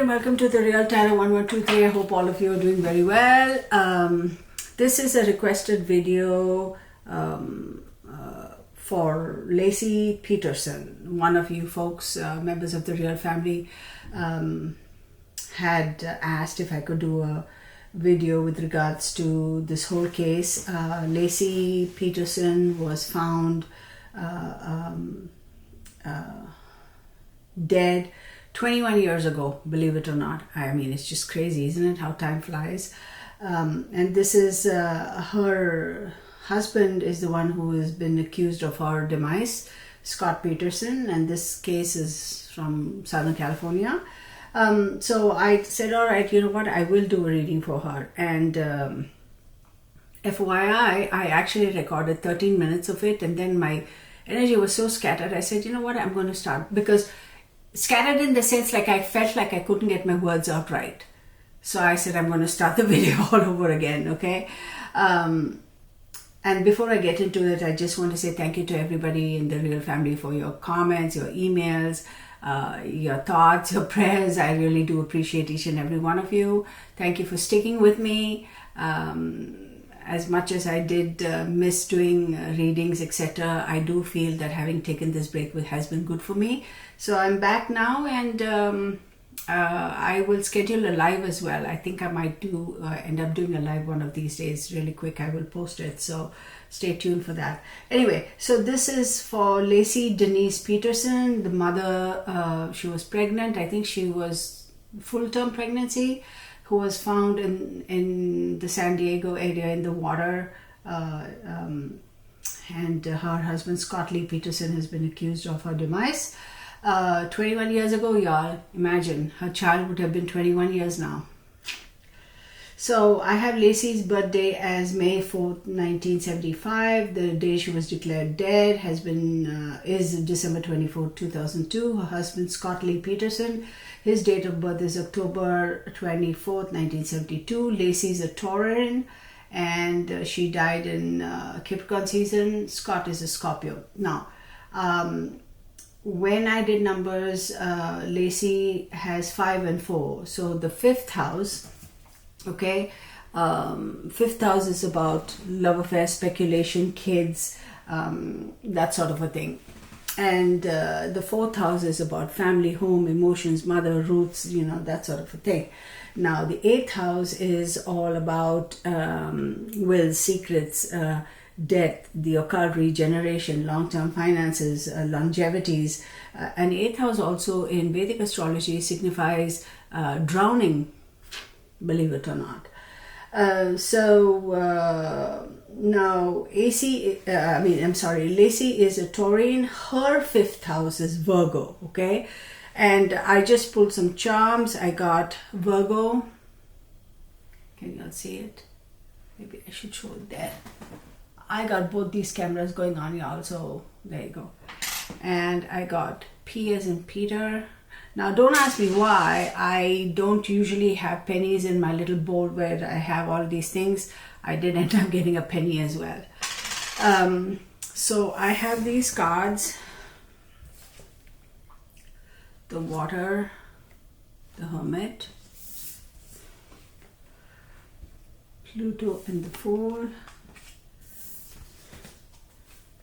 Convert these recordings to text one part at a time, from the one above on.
and welcome to the Real Tarot 1123. I hope all of you are doing very well. This is a requested video for Lacey Peterson. One of you folks, members of the Real family, had asked if I could do a video with regards to this whole case. Lacey Peterson was found dead 21 years ago, believe it or not. I mean, it's just crazy, isn't it, how time flies? And this is her husband is the one who has been accused of her demise, Scott Peterson, and this case is from Southern California. So I said, all right, you know what, I will do a reading for her. And FYI, I actually recorded 13 minutes of it, and then my energy was so scattered. I said, you know what, I'm going to start, because scattered in the sense like I felt like I couldn't get my words out right. So I said, I'm going to start the video all over again, okay? And before I get into it, I just want to say thank you to everybody in the Real family for your comments, your emails, your thoughts, your prayers. I really do appreciate each and every one of you. Thank you for sticking with me. As much as I did miss doing readings, etc., I do feel that having taken this break has been good for me. So I'm back now, and I will schedule a live as well. I think I might end up doing a live one of these days really quick. I will post it, so stay tuned for that. Anyway, so this is for Lacey Denise Peterson, the mother. She was pregnant. I think she was full-term pregnancy, who was found in the San Diego area in the water. And her husband, Scott Lee Peterson, has been accused of her demise. 21 years ago, y'all. Imagine, her child would have been 21 years now. So I have Lacey's birthday as May 4th, 1975. The day she was declared dead is December 24th, 2002. Her husband, Scott Lee Peterson, his date of birth is October 24th, 1972. Lacey's a Taurian, and she died in Capricorn season. Scott is a Scorpio. Now, when I did numbers, Lacey has 5 and 4. So the fifth house, okay, fifth house is about love affairs, speculation, kids, that sort of a thing. And the fourth house is about family, home, emotions, mother, roots, that sort of a thing. Now the eighth house is all about wills, secrets, death, the occult, regeneration, long-term finances, longevities. And eighth house also in Vedic astrology signifies drowning, believe it or not. Now Lacey is a Taurian. Her fifth house is Virgo, okay? And I just pulled some charms. I got Virgo. Can you all see it? Maybe I should show it there. I got both these cameras going on, y'all, so there you go. And I got P as in Peter. Now, don't ask me why I don't usually have pennies in my little bowl where I have all these things. I did end up getting a penny as well. So I have these cards. The Water, the Hermit, Pluto and the Fool,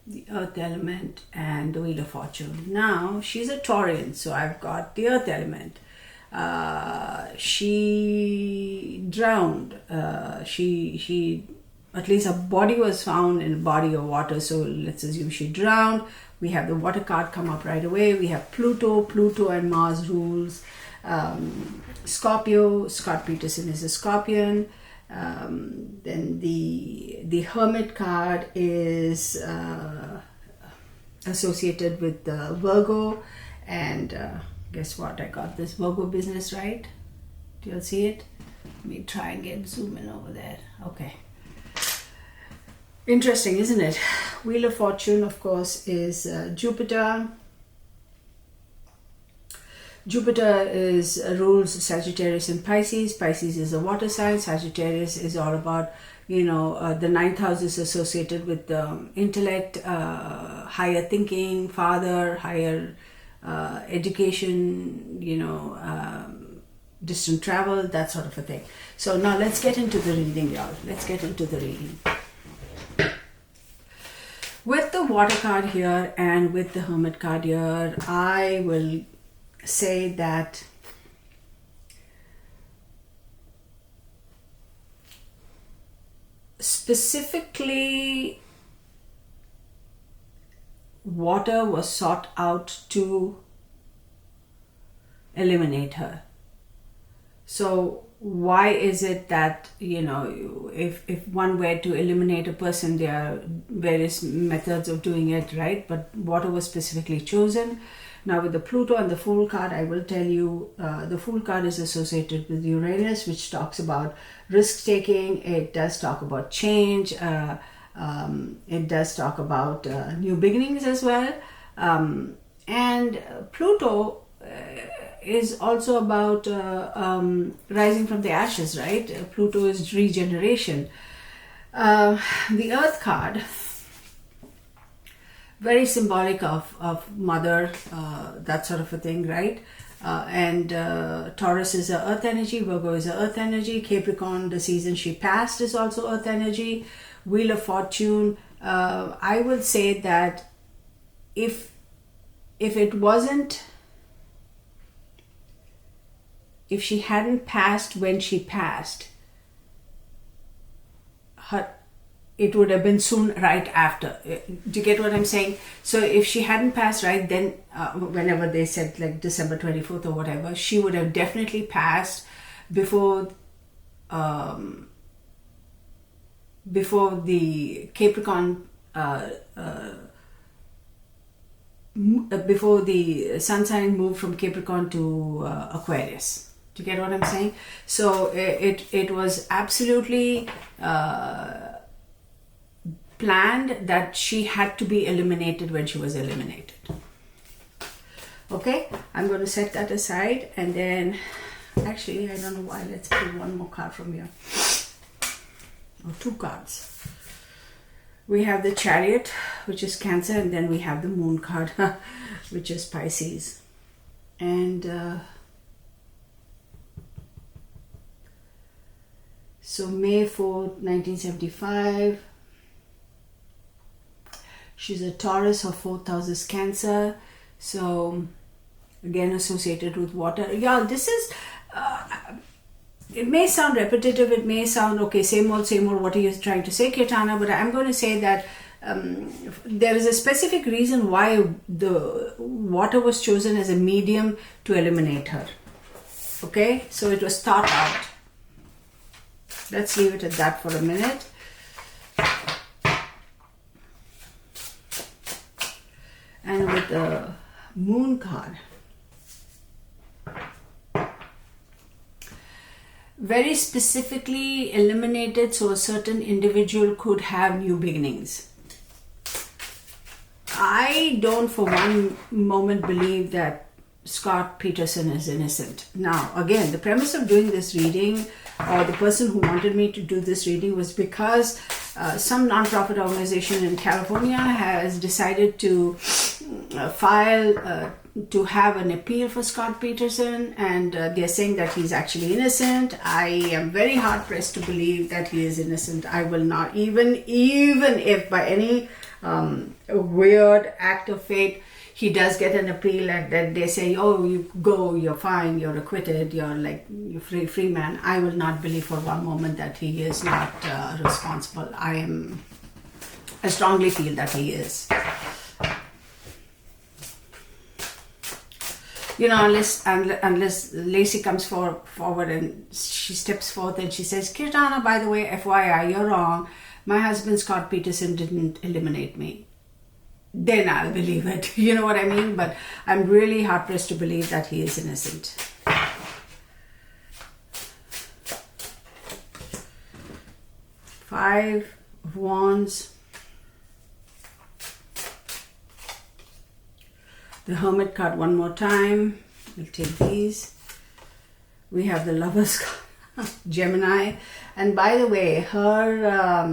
the Earth element, and the Wheel of Fortune. Now she's a Taurian, so I've got the Earth element. She drowned. She at least her body was found in a body of water, so let's assume she drowned. We have the Water card come up right away. We have Pluto and Mars rules. Scorpio, Scott Peterson is a Scorpion. Then the Hermit card is associated with the Virgo, and guess what, I got this Virgo business, right? Do you all see it? Let me try and zoom in over there. Okay, interesting, isn't it? Wheel of Fortune, of course, is Jupiter. Jupiter rules Sagittarius and Pisces. Pisces is a water sign. Sagittarius is all about, the ninth house is associated with intellect, higher thinking, father, higher education, distant travel, that sort of a thing. So now let's get into the reading, y'all. Let's get into the reading. With the Water card here and with the Hermit card here, I will say that specifically water was sought out to eliminate her. So why is it that, you know, if one were to eliminate a person, there are various methods of doing it, right? But water was specifically chosen. Now with the Pluto and the Fool card, I will tell you, the Fool card is associated with Uranus, which talks about risk-taking. It does talk about change. It does talk about new beginnings as well. And Pluto is also about rising from the ashes, right? Pluto is regeneration. The Earth card, very symbolic of mother, that sort of a thing, right? And Taurus is a earth energy, Virgo is a earth energy, Capricorn, the season she passed, is also earth energy. Wheel of Fortune, I would say that if it wasn't, if she hadn't passed when she passed, it would have been soon right after. Do you get what I'm saying? So if she hadn't passed right then, whenever they said like December 24th or whatever, she would have definitely passed before the Capricorn, before the sun sign moved from Capricorn to Aquarius. Do you get what I'm saying? So it was absolutely planned that she had to be eliminated when she was eliminated. Okay, I'm going to set that aside, and then actually I don't know why, let's pull one more card from here, or two cards. We have the Chariot, which is Cancer, and then we have the Moon card, which is Pisces. And so May 4th, 1975. She's a Taurus, her fourth house is Cancer. So again associated with water. Y'all, this is, it may sound repetitive, it may sound, okay, same old, what are you trying to say, Kirtana? But I'm going to say that there is a specific reason why the water was chosen as a medium to eliminate her. Okay, so it was thought out. Let's leave it at that for a minute. And with the Moon card, very specifically eliminated so a certain individual could have new beginnings. I don't for one moment believe that Scott Peterson is innocent. Now, again, the premise of doing this reading, or the person who wanted me to do this reading, was because some nonprofit organization in California has decided to file to have an appeal for Scott Peterson, and they're saying that he's actually innocent. I am very hard pressed to believe that he is innocent. I will not, even if by any weird act of fate he does get an appeal and then they say, oh, you go, you're fine, you're acquitted, you're free man. I will not believe for one moment that he is not responsible. I strongly feel that he is. You know, unless Lacey comes forward and she steps forth and she says, Kirtana, by the way, FYI, you're wrong. My husband, Scott Peterson, didn't eliminate me. Then I'll believe it. You know what I mean? But I'm really hard pressed to believe that he is innocent. Five of Wands. The Hermit card one more time. We'll take these. We have the Lovers card, Gemini. And by the way, her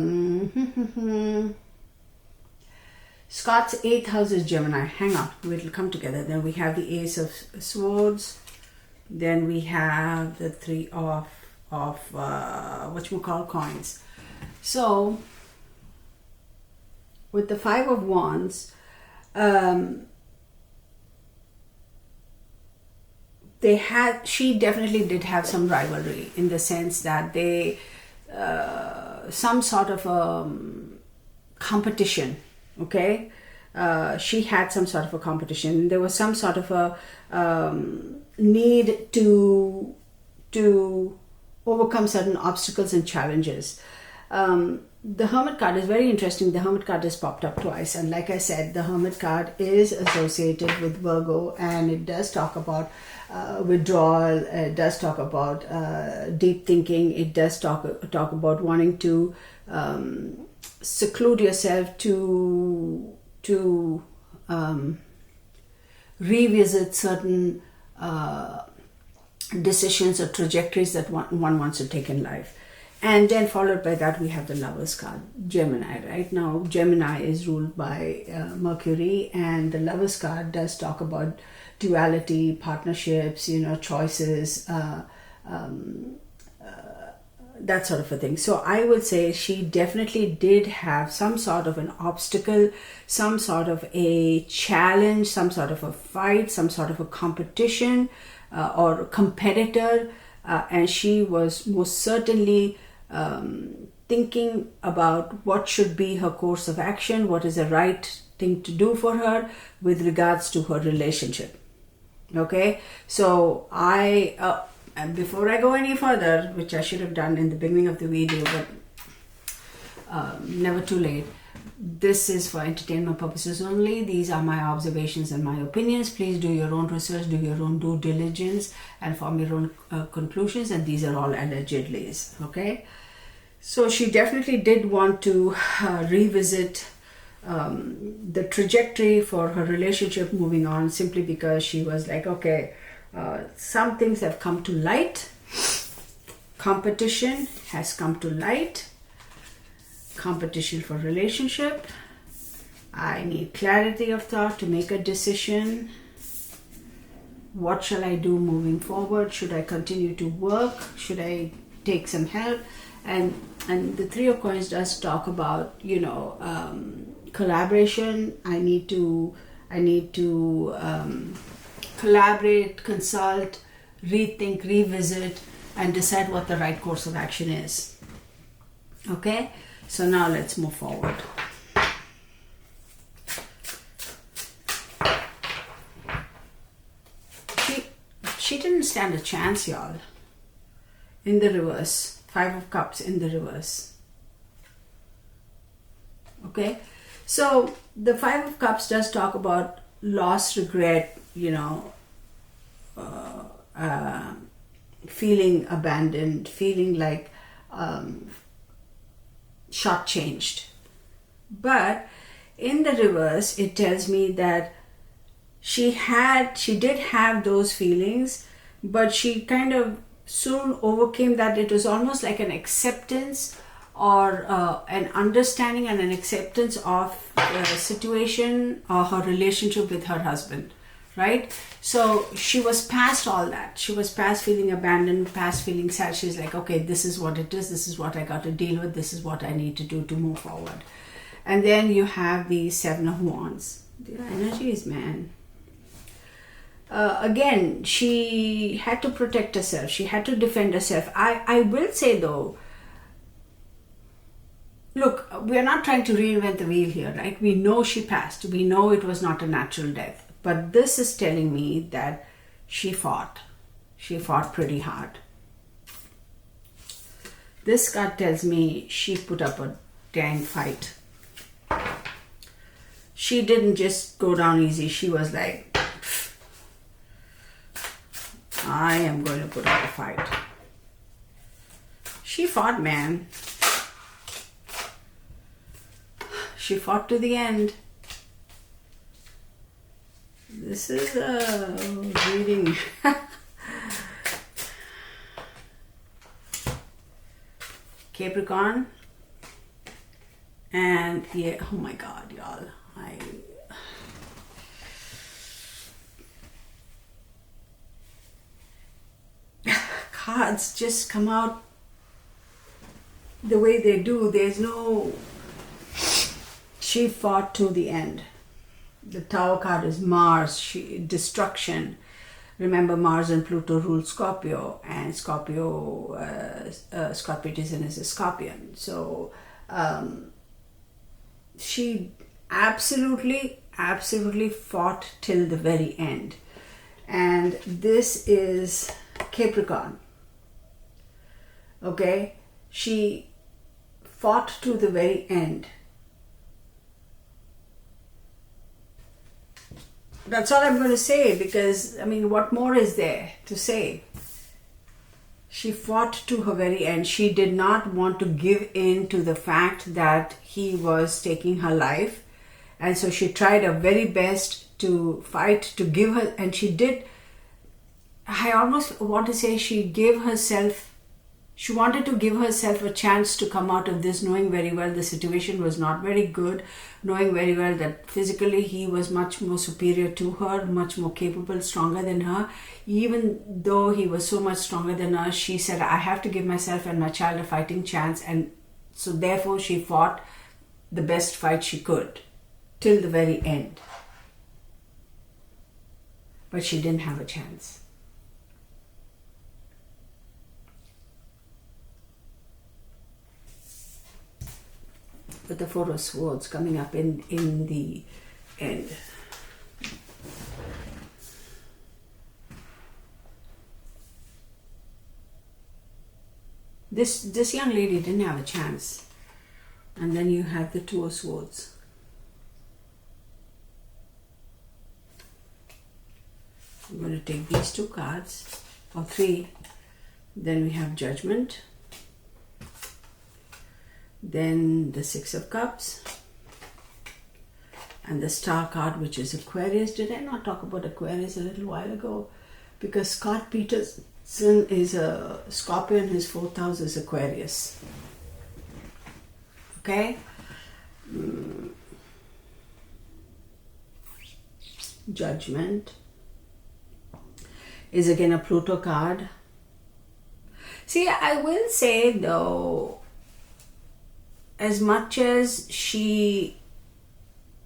Scott's 8th house is Gemini. Hang on, it'll come together. Then we have the Ace of Swords, Then we have the three of what you call coins. So with the Five of Wands, she definitely did have some rivalry, in the sense that they some sort of competition. Okay, she had some sort of a competition. There was some sort of a need to overcome certain obstacles and challenges. The Hermit card is very interesting. The Hermit card has popped up twice, and like I said, the Hermit card is associated with Virgo, and it does talk about withdrawal. It does talk about deep thinking. It does talk about wanting to seclude yourself, to revisit certain decisions or trajectories that one wants to take in life. And then followed by that, we have the Lovers card, Gemini. Right now, Gemini is ruled by Mercury, and the Lovers card does talk about duality, partnerships, choices, that sort of a thing. So I would say she definitely did have some sort of an obstacle, some sort of a challenge, some sort of a fight, some sort of a competition or competitor, and she was most certainly thinking about what should be her course of action, what is the right thing to do for her with regards to her relationship. Okay, so and before I go any further, which I should have done in the beginning of the video, but never too late, this is for entertainment purposes only. These are my observations and my opinions. Please do your own research, do your own due diligence, and form your own conclusions. And these are all allegedlys. Okay, so she definitely did want to revisit the trajectory for her relationship moving on, simply because she was like, okay, some things have come to light. Competition has come to light. Competition for relationship. I need clarity of thought to make a decision. What shall I do moving forward? Should I continue to work? Should I take some help? And the Three of Coins does talk about collaboration. I need to collaborate, consult, rethink, revisit, and decide what the right course of action is. Okay, so now let's move forward. She didn't stand a chance, y'all. In the reverse, Five of Cups in the reverse. Okay, so the Five of Cups does talk about loss, regret, feeling abandoned, feeling like shortchanged. But in the reverse, it tells me that she did have those feelings, but she kind of soon overcame that. It was almost like an acceptance or an understanding and an acceptance of the situation or her relationship with her husband, right? So she was past all that. She was past feeling abandoned, past feeling sad. She's like, okay, this is what it is. This is what I got to deal with. This is what I need to do to move forward. And then you have the Seven of Wands. The energies, man. Again, she had to protect herself. She had to defend herself. I will say though, look, we are not trying to reinvent the wheel here, right? We know she passed. We know it was not a natural death. But this is telling me that she fought. She fought pretty hard. This card tells me she put up a dang fight. She didn't just go down easy. She was like, I am going to put up a fight. She fought, man. She fought to the end. This is a reading. Capricorn. And yeah, oh my God, y'all. cards just come out the way they do. There's no, she fought to the end. The Tower card is Mars, destruction. Remember, Mars and Pluto rule Scorpio, and Scorpio Peterson is a Scorpion. So she absolutely fought till the very end. And this is Capricorn. Okay, she fought to the very end. That's all I'm going to say, because I mean, what more is there to say? She fought to her very end. She did not want to give in to the fact that he was taking her life, and so she tried her very best to fight, to give her, and she did. I almost want to say she wanted to give herself a chance to come out of this, knowing very well the situation was not very good, knowing very well that physically he was much more superior to her, much more capable, stronger than her. Even though he was so much stronger than her, she said, I have to give myself and my child a fighting chance. And so therefore she fought the best fight she could till the very end. But she didn't have a chance. With the Four of Swords coming up in the end. This young lady didn't have a chance. And then you have the Two of Swords. I'm going to take these two cards, or three. Then we have Judgment. Then the Six of Cups, and the Star card, which is Aquarius. Did I not talk about Aquarius a little while ago? Because Scott Peterson is a Scorpion, his fourth house is Aquarius. Okay? Judgment is again a Pluto card. See, I will say though, as much as she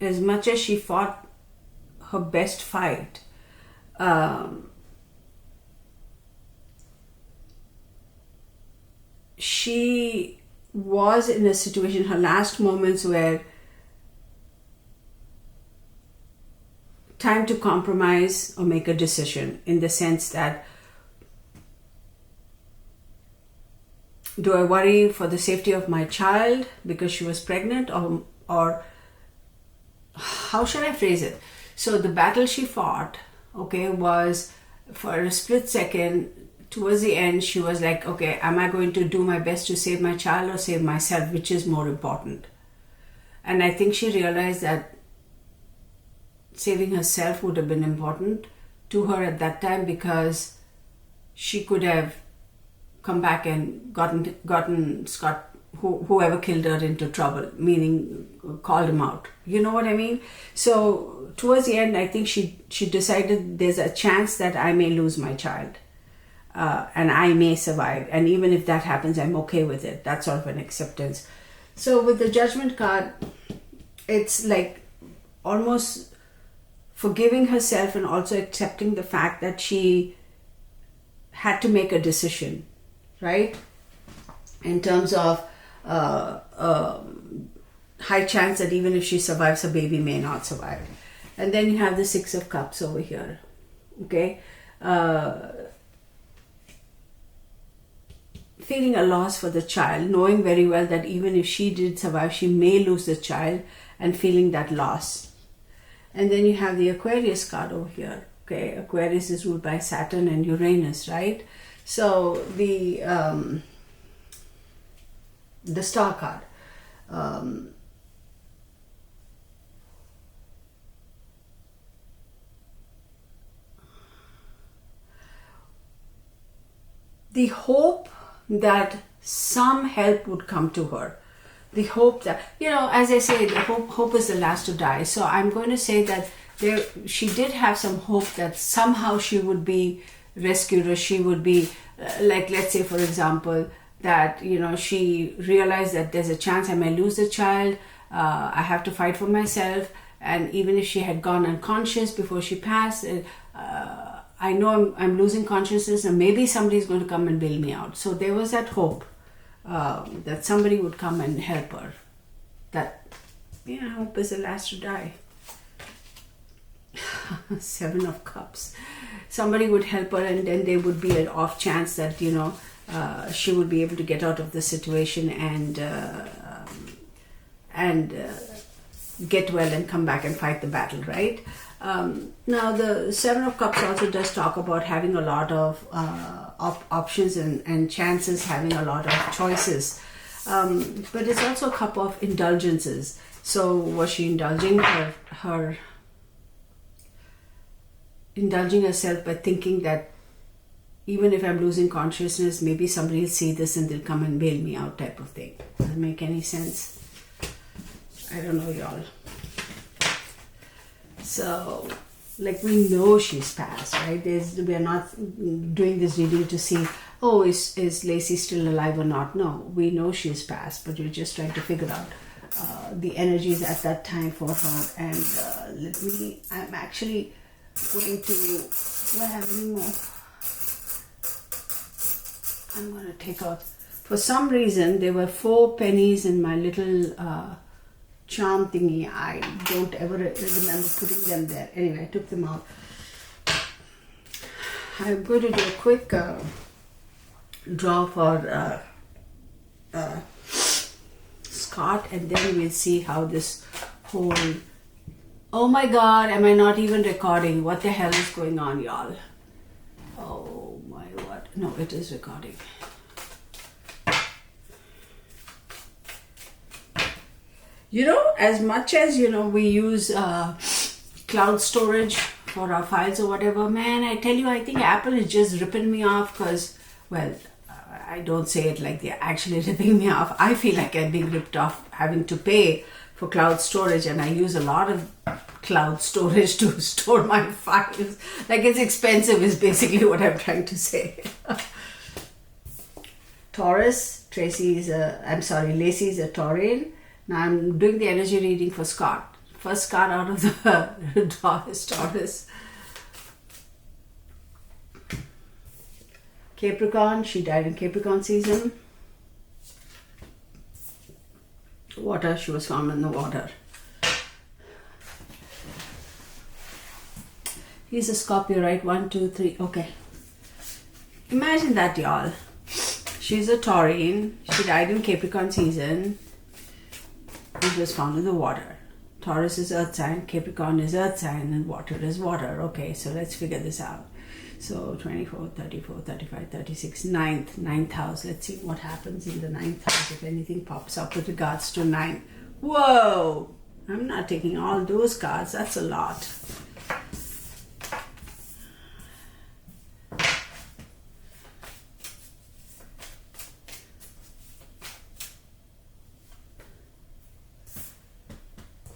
fought her best fight, she was in a situation, her last moments, where time to compromise or make a decision, in the sense that, do I worry for the safety of my child because she was pregnant, or how should I phrase it? So the battle she fought, okay, was for a split second. Towards the end, she was like, okay, am I going to do my best to save my child or save myself? Which is more important? And I think she realized that saving herself would have been important to her at that time, because she could have come back and gotten Scott, whoever killed her, into trouble, meaning called him out. You know what I mean? So towards the end, I think she decided there's a chance that I may lose my child, and I may survive. And even if that happens, I'm okay with it. That's sort of an acceptance. So with the Judgment card, it's like almost forgiving herself and also accepting the fact that she had to make a decision, right? In terms of high chance that even if she survives, her baby may not survive. And then you have the Six of Cups over here, okay? Feeling a loss for the child, knowing very well that even if she did survive, she may lose the child, and feeling that loss. And then you have the Aquarius card over here, okay? Aquarius is ruled by Saturn and Uranus, right? So the Star card, the hope that some help would come to her, the hope that, as I say, the hope is the last to die. So I'm going to say that she did have some hope that somehow she would be rescued her, she would be like, let's say for example, that she realized that there's a chance I may lose the child. I have to fight for myself, and even if she had gone unconscious before she passed, I know I'm losing consciousness, and maybe somebody's going to come and bail me out. So there was that hope that somebody would come and help her. That hope is the last to die. 7 of Cups. Somebody would help her, and then there would be an off chance that she would be able to get out of the situation and get well and come back and fight the battle, right? Now the 7 of Cups also does talk about having a lot of options and chances, having a lot of choices, but it's also a cup of indulgences. So was she indulging herself by thinking that even if I'm losing consciousness, maybe somebody will see this and they'll come and bail me out, type of thing? Does it make any sense? I don't know, y'all. So, like, we know she's passed, right? We are not doing this reading to see, oh, is Lacey still alive or not? No, we know she's passed, but we're just trying to figure out the energies at that time for her. And I'm actually going to, do I have any more? I'm going to take out, for some reason, there were 4 pennies in my little charm thingy. I don't ever remember putting them there. Anyway, I took them out. I'm going to do a quick draw for Scott, and then we'll see how this whole... Oh my God, am I not even recording? What the hell is going on, y'all? Oh my what? No, it is recording. As much as, we use cloud storage for our files or whatever, man, I tell you, I think Apple is just ripping me off because, well, I don't say it like they're actually ripping me off. I feel like I'm being ripped off having to pay for cloud storage, and I use a lot of cloud storage to store my files. Like, it's expensive is basically what I'm trying to say. Taurus, Lacey's a Taurian. Now I'm doing the energy reading for Scott. First card out of the draw is Taurus. Capricorn, she died in Capricorn season. Water, she was found in the water. He's a Scorpio, right? 1, 2, 3. Okay. Imagine that, y'all. She's a Taurian. She died in Capricorn season. It was found in the water. Taurus is earth sign, Capricorn is earth sign, and water is water. Okay, so let's figure this out. So 24, 34, 35, 36, ninth house. Let's see what happens in the 9th house, if anything pops up with regards to 9. Whoa! I'm not taking all those cards. That's a lot.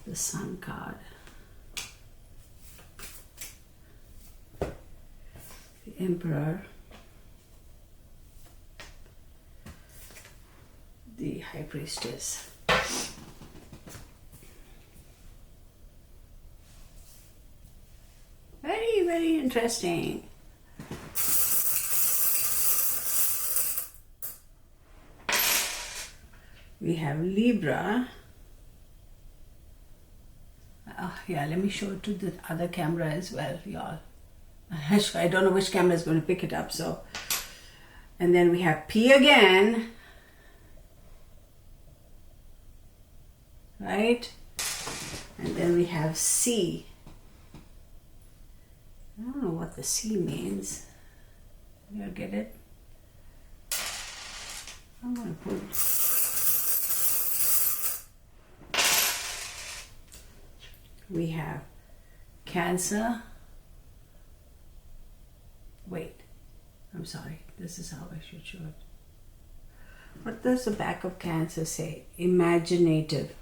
The Sun card. The Emperor. The High Priestess. Very, very interesting. We have Libra. Yeah, let me show it to the other camera as well, y'all. I don't know which camera is going to pick it up, so. And then we have P again. Right? And then we have C. I don't know what the C means. You get it? I'm going to put... We have Cancer. Wait, I'm sorry. This is how I should show it. What does the back of Cancer say? Imaginative.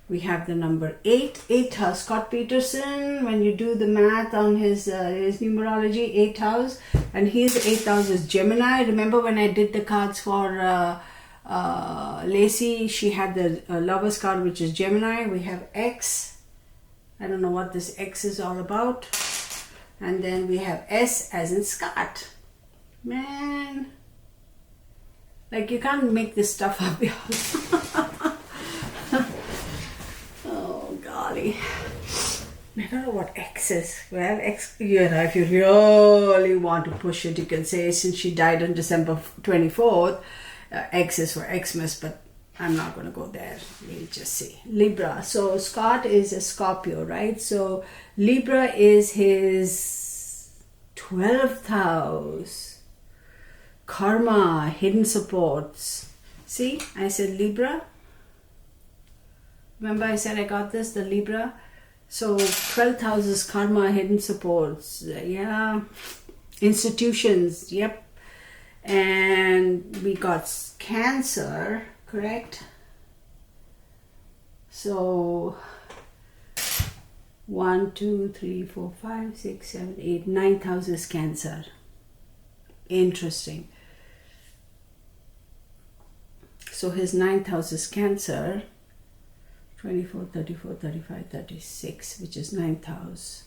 We have the number 8. 8 house. Scott Peterson, when you do the math on his numerology, 8 house. And his 8th house is Gemini. Remember when I did the cards for Lacey, she had the Lover's card, which is Gemini. We have X. I don't know what this X is all about. And then we have S as in Scott. Man. Like, you can't make this stuff up, y'all. Oh, golly. I don't know what X is. Well, X, if you really want to push it, you can say since she died on December 24th, X is for Xmas, but I'm not going to go there. We'll just see. Libra. So Scott is a Scorpio, right? So Libra is his 12th house. Karma, hidden supports. See, I said Libra. Remember I said I got this, the Libra? So 12th house is karma, hidden supports. Yeah. Institutions, yep. And we got Cancer, correct? So 1, 2, 3, 4, 5, 6, 7, 8, 9th house is Cancer. Interesting. So his 9th house is Cancer. 24, 34, 35, 36, which is 9th house.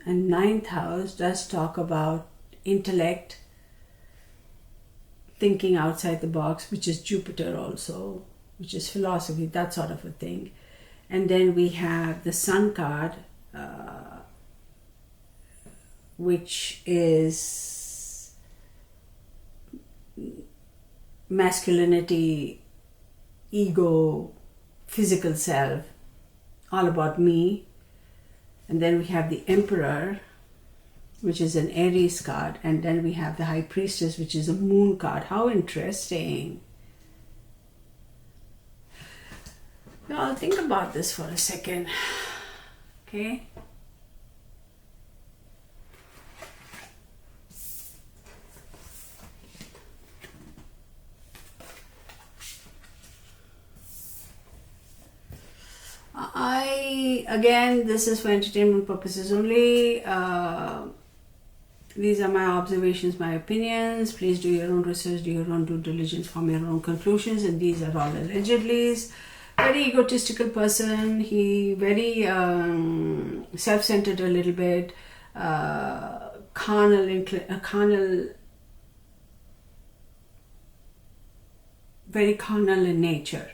And 9th house does talk about intellect, thinking outside the box, which is Jupiter also, which is philosophy, that sort of a thing. And then we have the Sun card, which is masculinity, ego, physical self, all about me. And then we have the Emperor, which is an Aries card. And then we have the High Priestess, which is a Moon card. How interesting. Now, I'll think about this for a second. Okay. Again, this is for entertainment purposes only. These are my observations, my opinions. Please do your own research, do your own due diligence, form your own conclusions. And these are all allegedlys. Very egotistical person. He very self-centered a little bit. Very carnal in nature.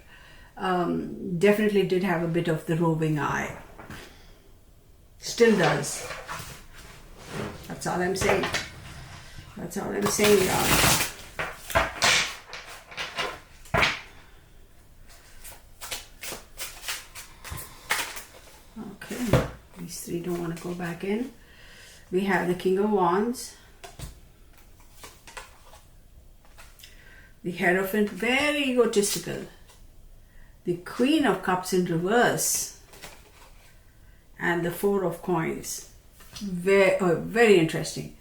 Definitely did have a bit of the roving eye. Still does. That's all I'm saying. That's all I'm saying, y'all. Okay, these three don't want to go back in. We have the King of Wands. The Hierophant, very egotistical. The Queen of Cups in reverse. And the Four of Coins. Very interesting.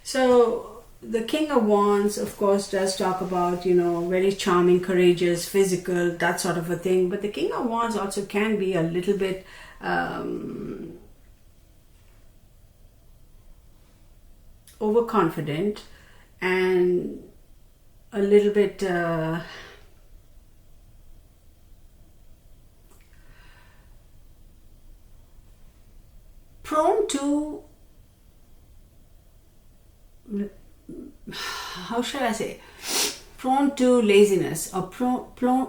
So the King of Wands, of course, does talk about, very charming, courageous, physical, that sort of a thing. But the King of Wands also can be a little bit overconfident and a little bit prone to, how should I say, prone to laziness, or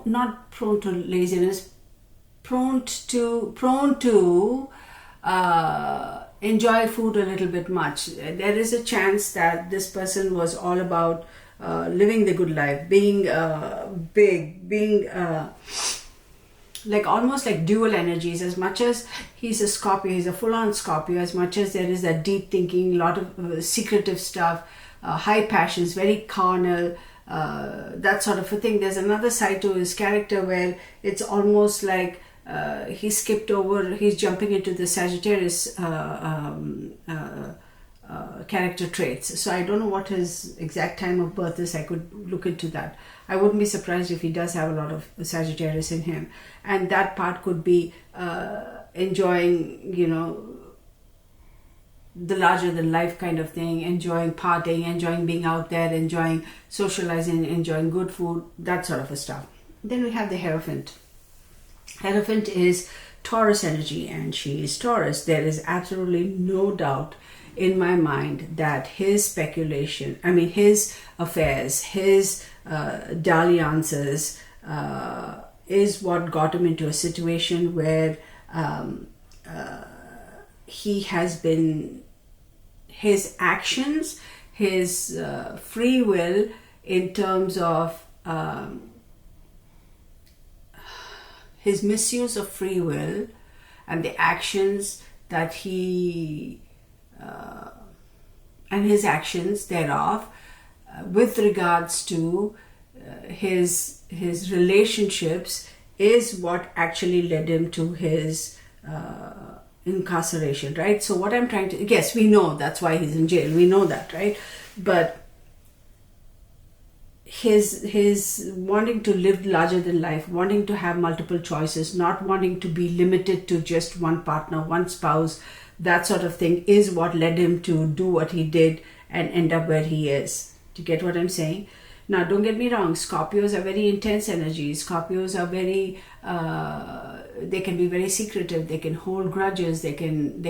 not prone to laziness, prone to enjoy food a little bit much. There is a chance that this person was all about living the good life, being big, being like almost like dual energies. As much as he's a Scorpio, he's a full-on Scorpio, as much as there is that deep thinking, a lot of secretive stuff, high passions, very carnal, that sort of a thing. There's another side to his character where it's almost like he skipped over, he's jumping into the Sagittarius character traits. So I don't know what his exact time of birth is. I could look into that. I wouldn't be surprised if he does have a lot of Sagittarius in him, and that part could be enjoying, the larger than life kind of thing, enjoying partying, enjoying being out there, enjoying socializing, enjoying good food, that sort of a stuff. Then we have the Hierophant. Hierophant is Taurus energy, and she is Taurus. There is absolutely no doubt in my mind that his speculation, his affairs, his dalliances is what got him into a situation where he has been, his actions, his free will in terms of his misuse of free will and the actions that he and his actions thereof with regards to his relationships is what actually led him to his incarceration, right? So what I'm trying to, yes, we know that's why he's in jail, we know that, right? But his wanting to live larger than life, wanting to have multiple choices, not wanting to be limited to just one partner, one spouse, that sort of thing is what led him to do what he did and end up where he is. Do you get what I'm saying? Now, don't get me wrong, Scorpios are very intense energies. Scorpios are very, they can be very secretive. They can hold grudges. They can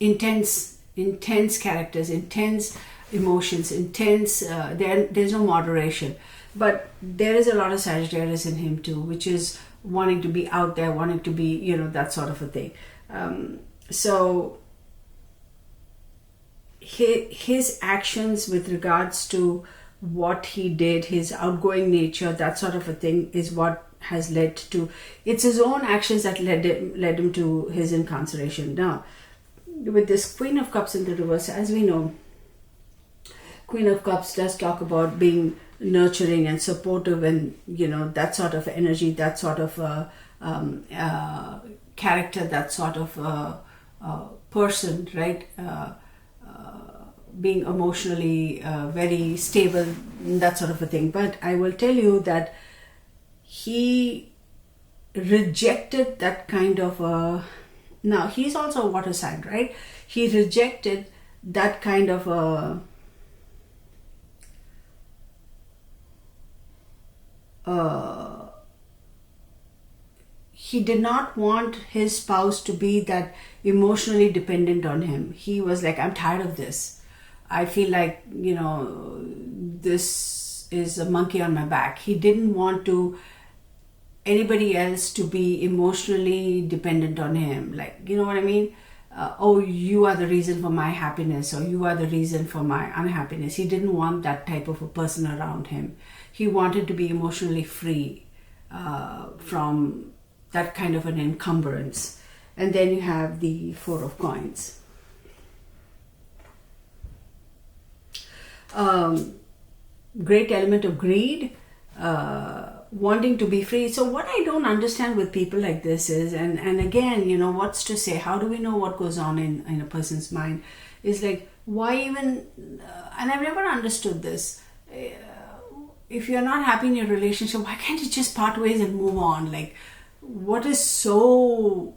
intense characters, intense emotions, intense, there's no moderation. But there is a lot of Sagittarius in him too, which is wanting to be out there, wanting to be, that sort of a thing. So his actions with regards to what he did, his outgoing nature, that sort of a thing is what has led to, it's his own actions that led him to his incarceration. Now, with this Queen of Cups in the reverse, as we know, Queen of Cups does talk about being nurturing and supportive and, that sort of energy, that sort of character, that sort of person, right? Being emotionally very stable, that sort of a thing. But I will tell you that he rejected that kind of a, now he's also a water sign, right? He rejected that kind of a he did not want his spouse to be that emotionally dependent on him. He was like, I'm tired of this. I feel like, this is a monkey on my back. He didn't want anybody else to be emotionally dependent on him. Like, you know what I mean? Oh, you are the reason for my happiness, or you are the reason for my unhappiness. He didn't want that type of a person around him. He wanted to be emotionally free from that kind of an encumbrance. And then you have the Four of Coins. Great element of greed, wanting to be free. So what I don't understand with people like this is, and again, what's to say, how do we know what goes on in a person's mind, is like, why even, and I've never understood this, if you're not happy in your relationship, why can't you just part ways and move on? Like, what is so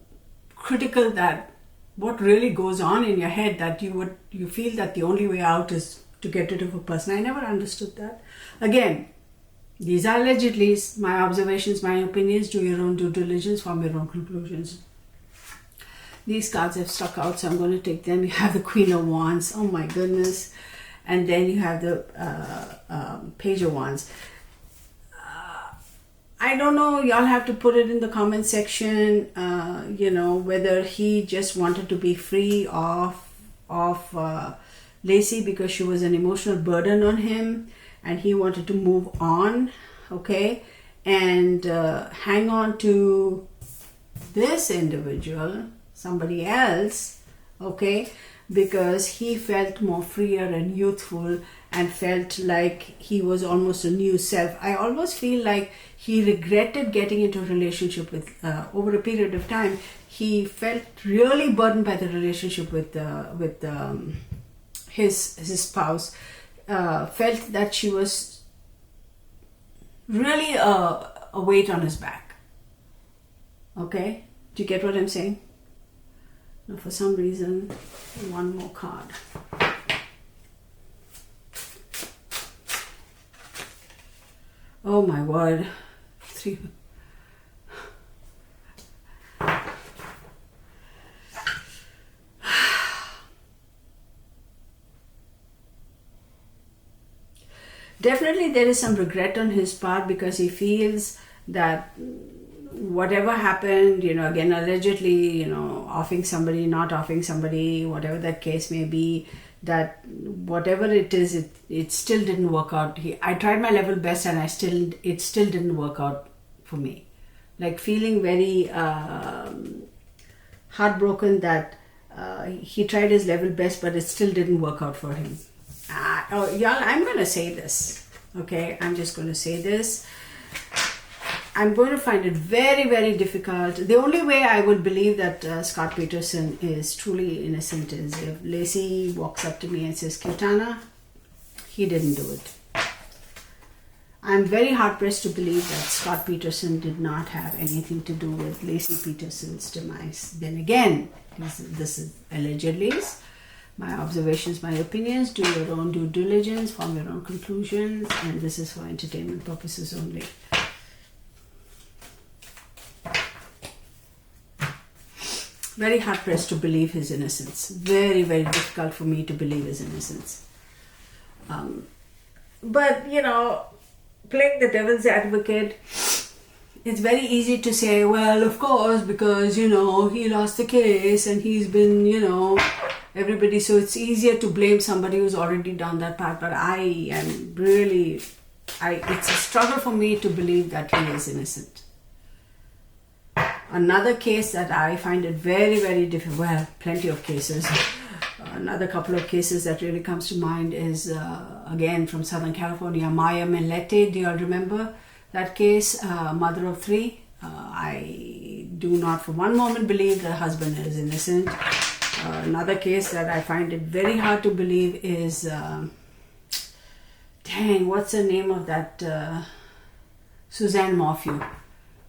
critical, that what really goes on in your head that you feel that the only way out is to get rid of a person? I never understood that. Again, these are allegedly my observations, my opinions. Do your own due diligence, form your own conclusions. These cards have stuck out, so I'm going to take them. You have the Queen of Wands. Oh my goodness. And then you have the Page of Wands. I don't know, y'all have to put it in the comment section, whether he just wanted to be free of Lacey because she was an emotional burden on him and he wanted to move on, okay, and hang on to this individual, somebody else, okay, because he felt more freer and youthful and felt like he was almost a new self. I almost feel like he regretted getting into a relationship with, over a period of time, he felt really burdened by the relationship with his spouse. Felt that she was really a weight on his back. Okay? Do you get what I'm saying? Now, for some reason, one more card. Oh my word. 3. Definitely there is some regret on his part, because he feels that whatever happened, again, allegedly, offing somebody, not offing somebody, whatever that case may be, that whatever it is, it still didn't work out. I tried my level best and it still didn't work out for me. Like feeling very heartbroken that he tried his level best, but it still didn't work out for him. Y'all, I'm going to say this, okay? I'm just going to say this. I'm going to find it very, very difficult. The only way I would believe that Scott Peterson is truly innocent is if Lacey walks up to me and says, Kirtana, he didn't do it. I'm very hard-pressed to believe that Scott Peterson did not have anything to do with Lacey Peterson's demise. Then again, this is allegedly my observations, my opinions. Do your own due diligence, form your own conclusions, and this is for entertainment purposes only. Very hard-pressed to believe his innocence. Very, very difficult for me to believe his innocence. But, playing the devil's advocate, it's very easy to say, well, of course, because, he lost the case and he's been, everybody. So it's easier to blame somebody who's already down that path. But I am really, it's a struggle for me to believe that he is innocent. Another case that I find it very, very difficult, well, plenty of cases. Another couple of cases that really comes to mind is, again, from Southern California, Maya Mellette. Do you all remember that case? Mother of 3. I do not for one moment believe the husband is innocent. Another case that I find it very hard to believe is, what's the name of that? Suzanne Morphew.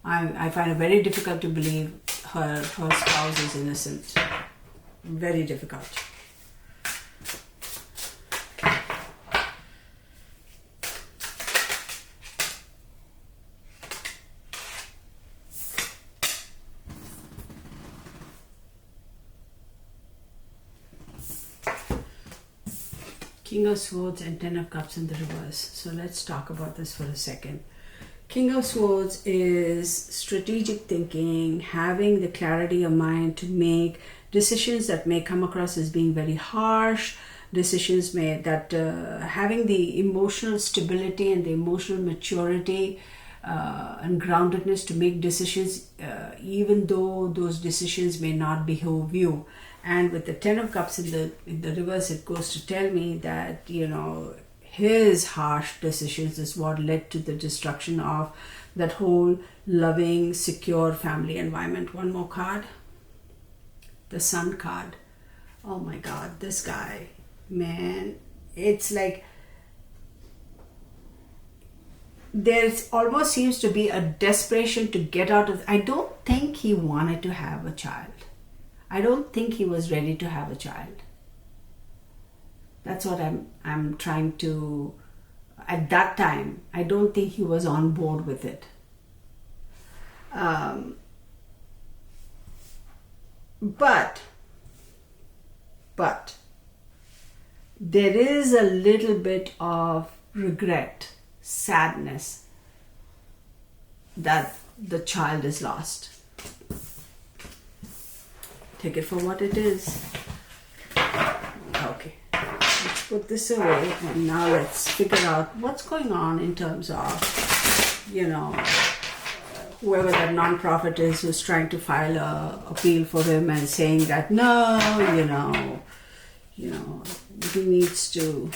I find it very difficult to believe her spouse is innocent. Very difficult. King of Swords and 10 of Cups in the reverse. So let's talk about this for a second. King of Swords is strategic thinking, having the clarity of mind to make decisions that may come across as being very harsh, decisions having the emotional stability and the emotional maturity and groundedness to make decisions, even though those decisions may not behoove you. And with the 10 of Cups in the reverse, it goes to tell me that, his harsh decisions is what led to the destruction of that whole loving, secure family environment. One more card. The Sun card. Oh my God, this guy, man, it's like there almost seems to be a desperation to get out of. I don't think he wanted to have a child. I don't think he was ready to have a child. That's what I'm trying to, at that time, I don't think he was on board with it. But there is a little bit of regret, sadness that the child is lost. Take it for what it is. Okay. Let's put this away and now let's figure out what's going on in terms of, whoever that non-profit is who's trying to file a appeal for him and saying that, no, he needs to.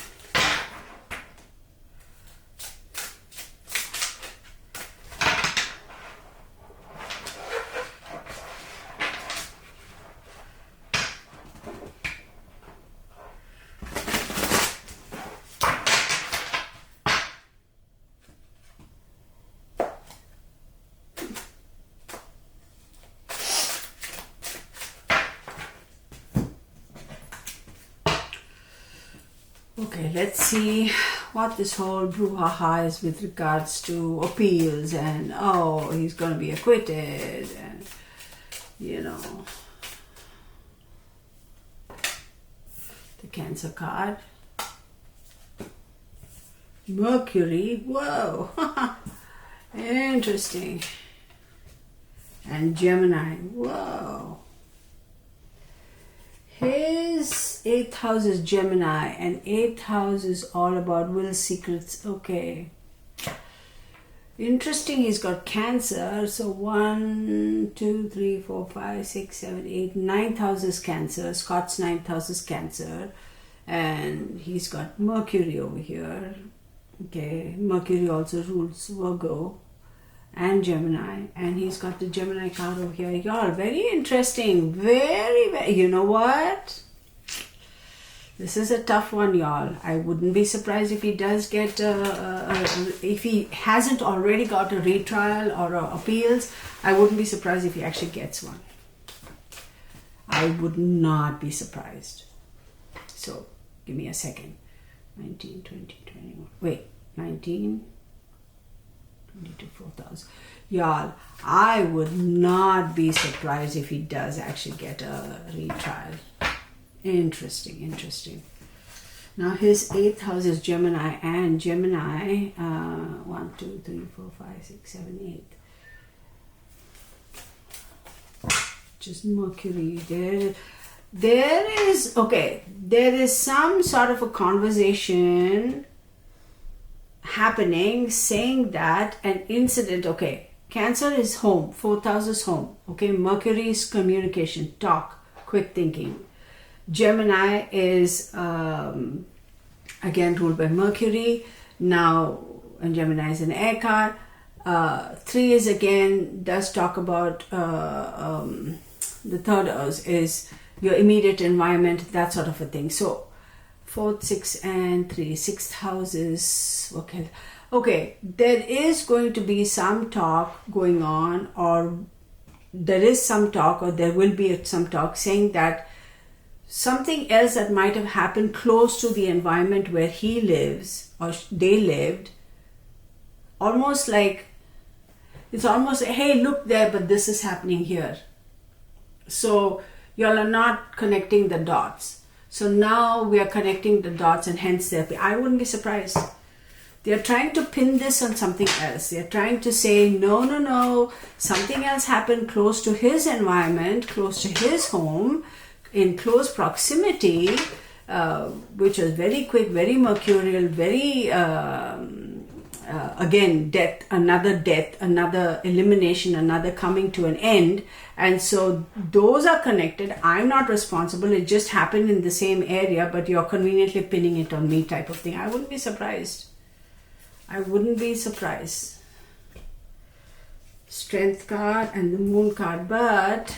Okay, let's see what this whole brouhaha is with regards to appeals and he's going to be acquitted and the Cancer card, Mercury, whoa, interesting, and Gemini, whoa. His 8th house is Gemini, and 8th house is all about will, secrets. Okay. Interesting, he's got Cancer. So 1, 2, 3, 4, 5, 6, 7, 8, 9th house is Cancer. Scott's 9th house is Cancer. And he's got Mercury over here. Okay. Mercury also rules Virgo and Gemini, and he's got the Gemini card over here. Y'all, very interesting. Very, very, you know what? This is a tough one, y'all. I wouldn't be surprised if he does get, if he hasn't already got a retrial or appeals, I wouldn't be surprised if he actually gets one. I would not be surprised. So, give me a second. 19, 20, 21. Wait, 19... 24,000. Y'all, I would not be surprised if he does actually get a retrial. Interesting. Now his 8th house is Gemini, and Gemini, 1, 2, 3, 4, 5, 6, 7, 8. Just Mercury. There is some sort of a conversation happening saying that an incident, Cancer is home, 4th house is home, Mercury is communication, talk, quick thinking. Gemini is again ruled by Mercury now, and Gemini is an air card. 3 is again does talk about the 3rd house is your immediate environment, that sort of a thing. So 4th, 6, and 3. 6th house is okay. There is going to be some talk going on, or there is some talk, or there will be some talk saying that something else that might have happened close to the environment where he lives or they lived, almost like it's almost hey, look there, but this is happening here. So y'all are not connecting the dots. So now we are connecting the dots, and hence I wouldn't be surprised. They are trying to pin this on something else. They are trying to say, no, something else happened close to his environment, close to his home, in close proximity, which was very quick, very mercurial, very, again, death, another elimination, another coming to an end. And so those are connected. I'm not responsible. It just happened in the same area, but you're conveniently pinning it on me type of thing. I wouldn't be surprised. Strength card and the Moon card. But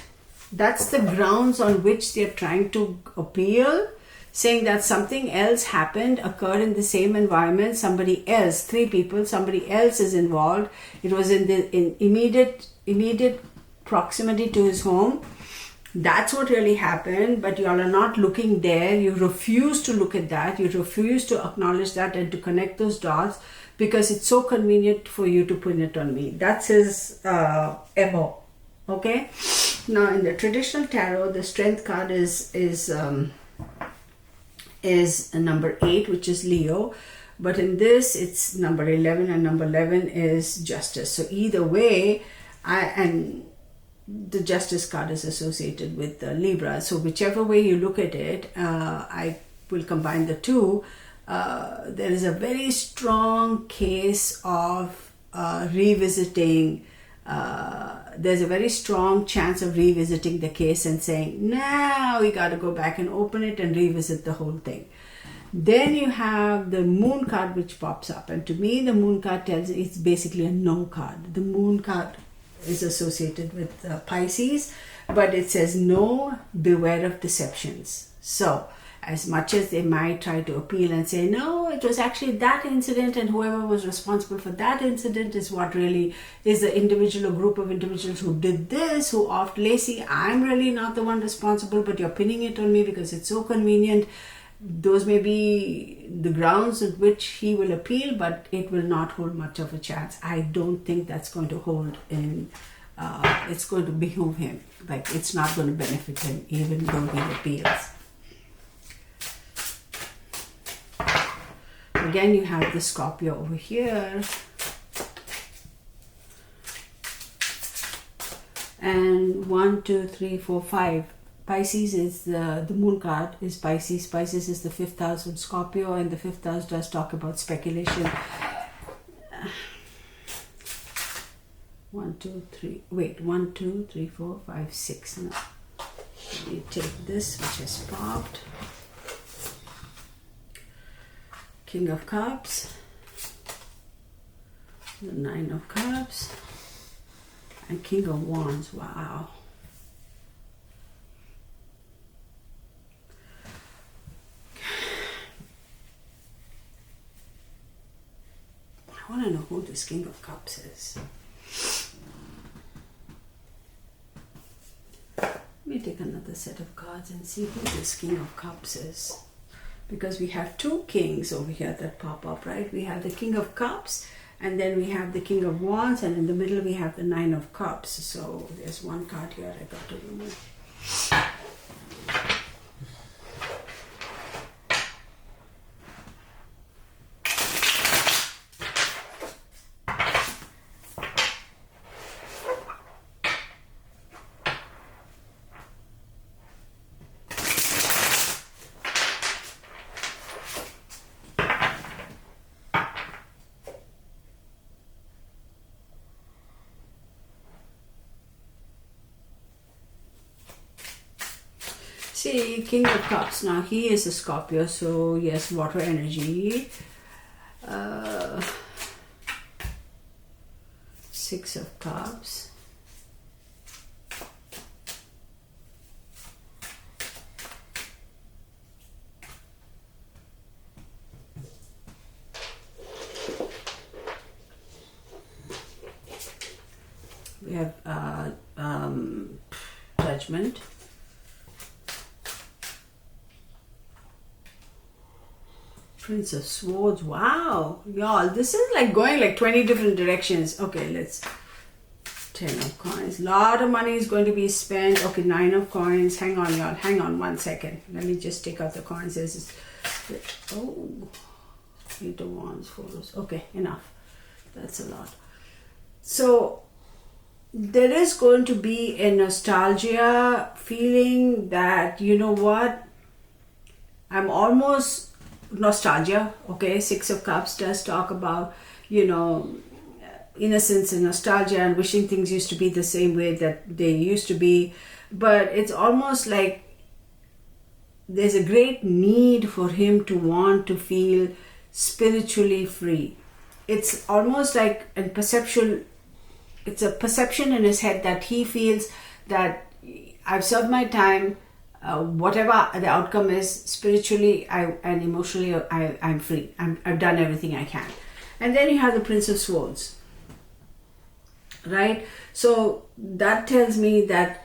that's the grounds on which they're trying to appeal, saying that something else occurred in the same environment. Somebody else, 3 people, somebody else is involved. It was in immediate proximity to his home. That's what really happened, but y'all are not looking there. You refuse to look at that. You refuse to acknowledge that and to connect those dots because it's so convenient for you to pin it on me. That's his MO. Okay? Now in the traditional tarot, the Strength card is number 8, which is Leo. But in this, it's number 11, and number 11 is Justice. So either way, the Justice card is associated with Libra. So whichever way you look at it, I will combine the two. There is a very strong case of revisiting there's a very strong chance of revisiting the case and saying, now we got to go back and open it and revisit the whole thing. Then you have the moon card which pops up, and to me the moon card tells it's basically a no card. The moon card is associated with Pisces, but it says no, beware of deceptions. So as much as they might try to appeal and say, no, it was actually that incident, and whoever was responsible for that incident is what really is the individual or group of individuals who did this, who off Lacey, I'm really not the one responsible, but you're pinning it on me because it's so convenient. Those may be the grounds on which he will appeal, but it will not hold much of a chance. I don't think that's going to hold in, it's going to behoove him. Like, it's not going to benefit him, even though he appeals. Again, you have the Scorpio over here. And 1, 2, 3, 4, 5. Pisces is the moon card is Pisces. Pisces is the 5th house of Scorpio, and the 5th house does talk about speculation. 1, 2, 3. Wait, 1, 2, 3, 4, 5, 6. Now, let me take this, which has popped. King of Cups, the 9 of Cups, and King of Wands. Wow. I want to know who this King of Cups is. Let me take another set of cards and see who this King of Cups is. Because we have 2 kings over here that pop up, right? We have the King of Cups, and then we have the King of Wands, and in the middle we have the 9 of Cups. So there's one card here I got to remove. See, King of Cups. Now, he is a Scorpio, so yes, water energy. 6 of Cups. We have Judgment. Prince of Swords. Wow, y'all, this is like going like 20 different directions. Okay, let's 10 of Coins. Lot of money is going to be spent. Okay, 9 of Coins. Hang on, y'all. Hang on 1 second. Let me just take out the coins. Oh, 8 of Wands, 4 of... Okay, enough. That's a lot. So there is going to be a nostalgia feeling that, you know what, I'm almost... Nostalgia, okay, 6 of Cups does talk about, you know, innocence and nostalgia and wishing things used to be the same way that they used to be, but it's almost like there's a great need for him to want to feel spiritually free. It's almost like a perception, it's a perception in his head that he feels that I've served my time. Whatever the outcome is, spiritually and emotionally, I'm free. I've done everything I can. And then you have the Prince of Swords, right? So that tells me that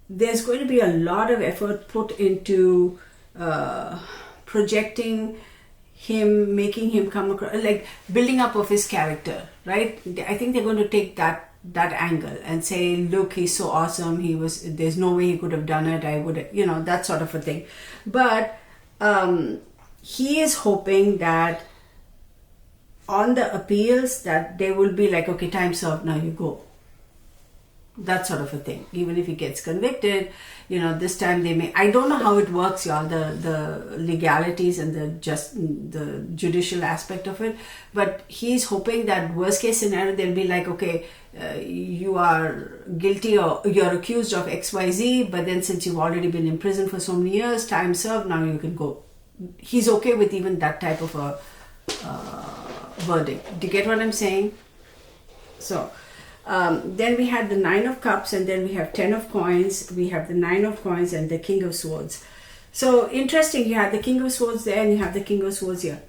there's going to be a lot of effort put into projecting him, making him come across, like building up of his character, right? I think they're going to take that angle and say, look, he's so awesome, there's no way he could have done it, I would, you know, that sort of a thing. But he is hoping that on the appeals that they will be like, okay, time served, now you go. that sort of a thing. Even if he gets convicted, this time they may, I don't know how it works, y'all, the legalities and the judicial aspect of it, but he's hoping that worst case scenario, they'll be like, okay, you are guilty or you're accused of XYZ, but then since you've already been in prison for so many years, time served, now you can go. He's okay with even that type of a verdict. Do you get what I'm saying? So then we had the 9 of cups, and then we have 10 of coins, we have the 9 of coins and the king of swords. So interesting, you have the king of swords there and you have the king of swords here.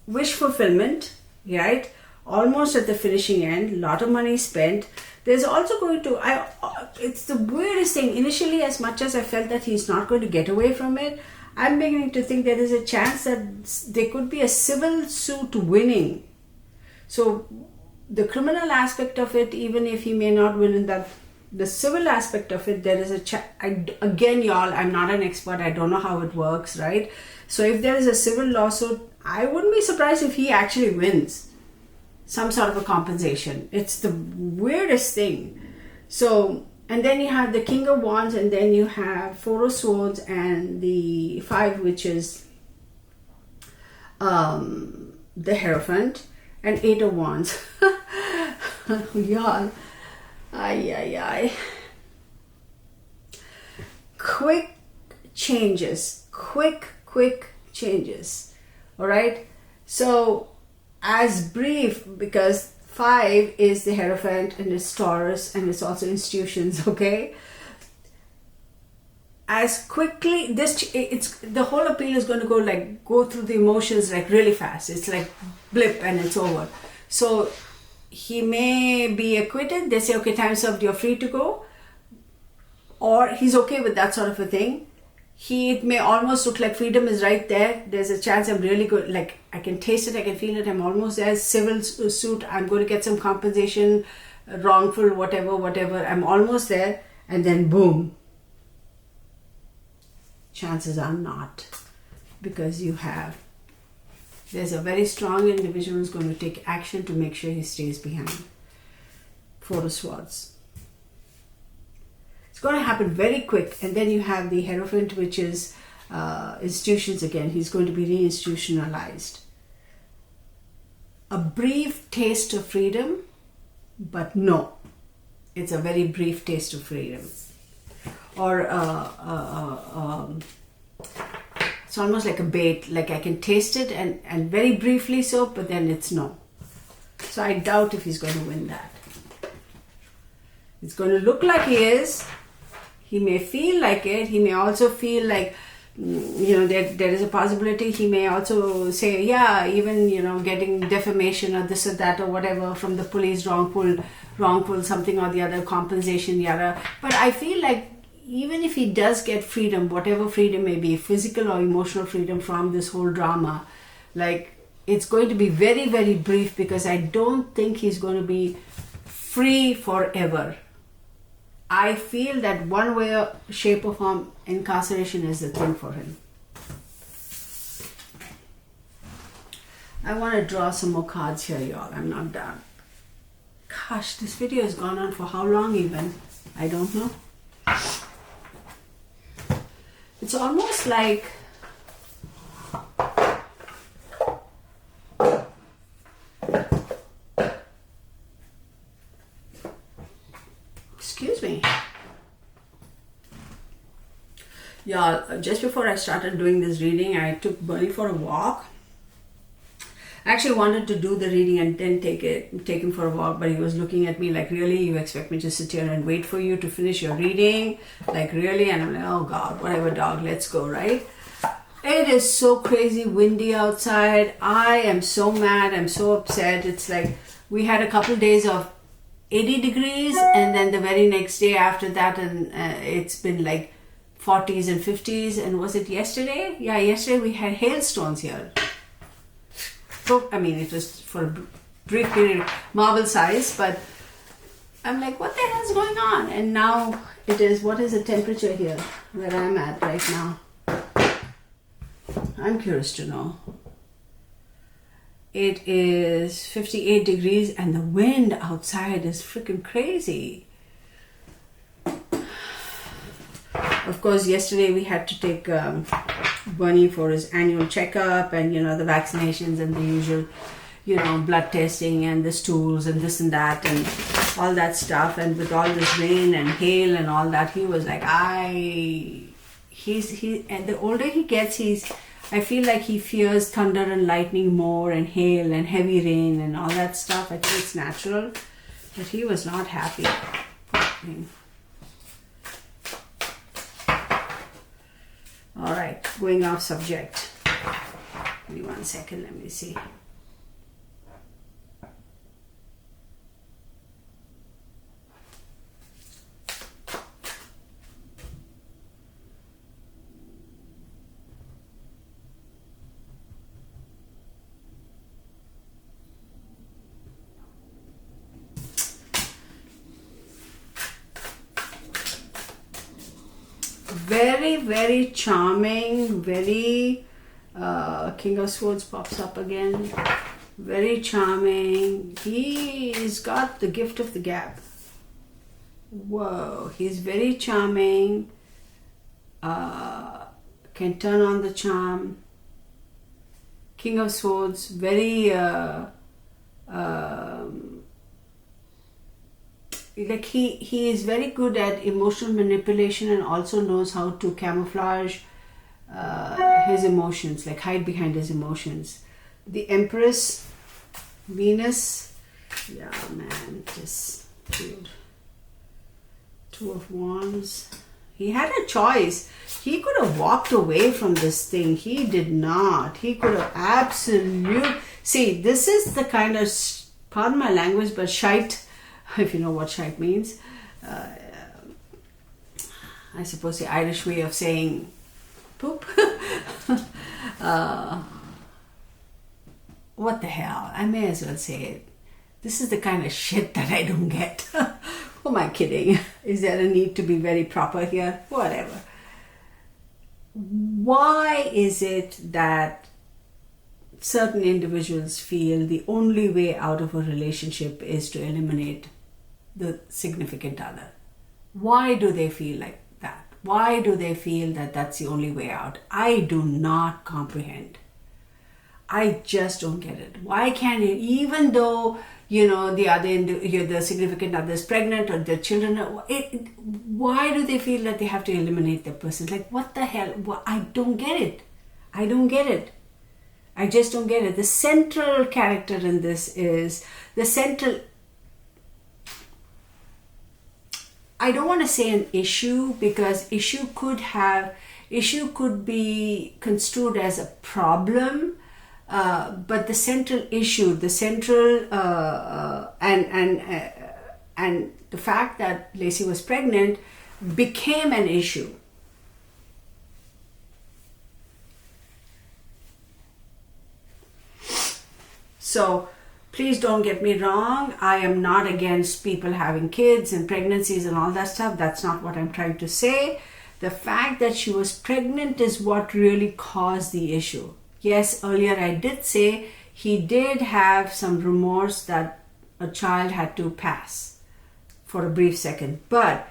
Wish fulfillment, right? Almost at the finishing end, lot of money spent. There's also going to, it's the weirdest thing. Initially, as much as I felt that he's not going to get away from it, I'm beginning to think there is a chance that there could be a civil suit winning. So the criminal aspect of it, even if he may not win in that, the civil aspect of it, there is a again, y'all, I'm not an expert. I don't know how it works, right? So if there is a civil lawsuit, I wouldn't be surprised if he actually wins some sort of a compensation. It's the weirdest thing. So, and then you have the king of wands, and then you have 4 of swords and the 5, which is the Hierophant, and 8 of wands. Y'all, ay. Quick changes, quick changes. All right. So as brief, because 5 is the Hierophant and it's Taurus and it's also institutions. Okay. As quickly, it's the whole appeal is going to go through the emotions like really fast. It's like blip and it's over. So he may be acquitted. They say, okay, time served, you're free to go. Or he's okay with that sort of a thing. It may almost look like freedom is right there. There's a chance I'm really good. Like I can taste it, I can feel it. I'm almost there. Civil suit, I'm going to get some compensation, wrongful, whatever. I'm almost there. And then boom. Chances are not, because there's a very strong individual who's going to take action to make sure he stays behind. 4 of swords. It's going to happen very quick. And then you have the Hierophant, which is institutions again. He's going to be reinstitutionalized. A brief taste of freedom, but no, it's a very brief taste of freedom. Or it's almost like a bait, like I can taste it and very briefly so, but then it's no. So I doubt if he's going to win that. It's going to look like he is. He may feel like it. He may also feel like, there is a possibility he may also say, yeah, even, getting defamation or this or that or whatever from the police, wrongful something or the other, compensation, yada. But I feel like even if he does get freedom, whatever freedom may be, physical or emotional freedom from this whole drama, like it's going to be very, very brief, because I don't think he's going to be free forever. I feel that one way or shape or form, incarceration is the thing for him. I want to draw some more cards here, y'all. I'm not done. Gosh, this video has gone on for how long even? I don't know. It's almost like excuse me. Y'all, just before I started doing this reading, I took Bernie for a walk. I actually wanted to do the reading and then take him for a walk, but he was looking at me like, really, you expect me to sit here and wait for you to finish your reading? Like, really? And I'm like, oh God, whatever, dog, let's go, right? It is so crazy windy outside. I am so mad. I'm so upset. It's like we had a couple days of 80 degrees, and then the very next day after that, and it's been like 40s and 50s. And was it yesterday? Yeah, yesterday we had hailstones here. So, I mean, it was for a brief period, marble size, but I'm like, what the hell is going on? And now it is, what is the temperature here where I'm at right now? I'm curious to know. It is 58 degrees and the wind outside is freaking crazy. Of course, yesterday we had to take Bunny for his annual checkup, and the vaccinations and the usual, blood testing and the stools and this and that and all that stuff. And with all this rain and hail and all that, he was like, and the older he gets, I feel like he fears thunder and lightning more, and hail and heavy rain and all that stuff. I think it's natural, but he was not happy. All right, going off subject. Give me 1 second, let me see. Very, very charming, very, King of Swords pops up again. Very charming. He's got the gift of the gab. Whoa, he's very charming. Can turn on the charm. King of Swords, very, like he is very good at emotional manipulation, and also knows how to camouflage his emotions, like hide behind his emotions. The Empress, Venus, yeah man, just dude. Two of Wands. He had a choice. He could have walked away from this thing. He did not. He could have see, this is the kind of, pardon my language, but shite, if you know what shite means. I suppose the Irish way of saying poop. What the hell? I may as well say it. This is the kind of shit that I don't get. Who am I kidding? Is there a need to be very proper here? Whatever. Why is it that certain individuals feel the only way out of a relationship is to eliminate the significant other? Why do they feel like that? Why do they feel that that's the only way out? I do not comprehend. I just don't get it. Why can't it, even though the significant other is pregnant or their children, why do they feel that they have to eliminate the person? Like, what the hell? I don't get it. I don't get it. I just don't get it. The central character in this is I don't want to say an issue, because issue could be construed as a problem, but the central issue, and the fact that Lacey was pregnant became an issue. So please don't get me wrong. I am not against people having kids and pregnancies and all that stuff. That's not what I'm trying to say. The fact that she was pregnant is what really caused the issue. Yes, earlier I did say he did have some remorse that a child had to pass for a brief second. But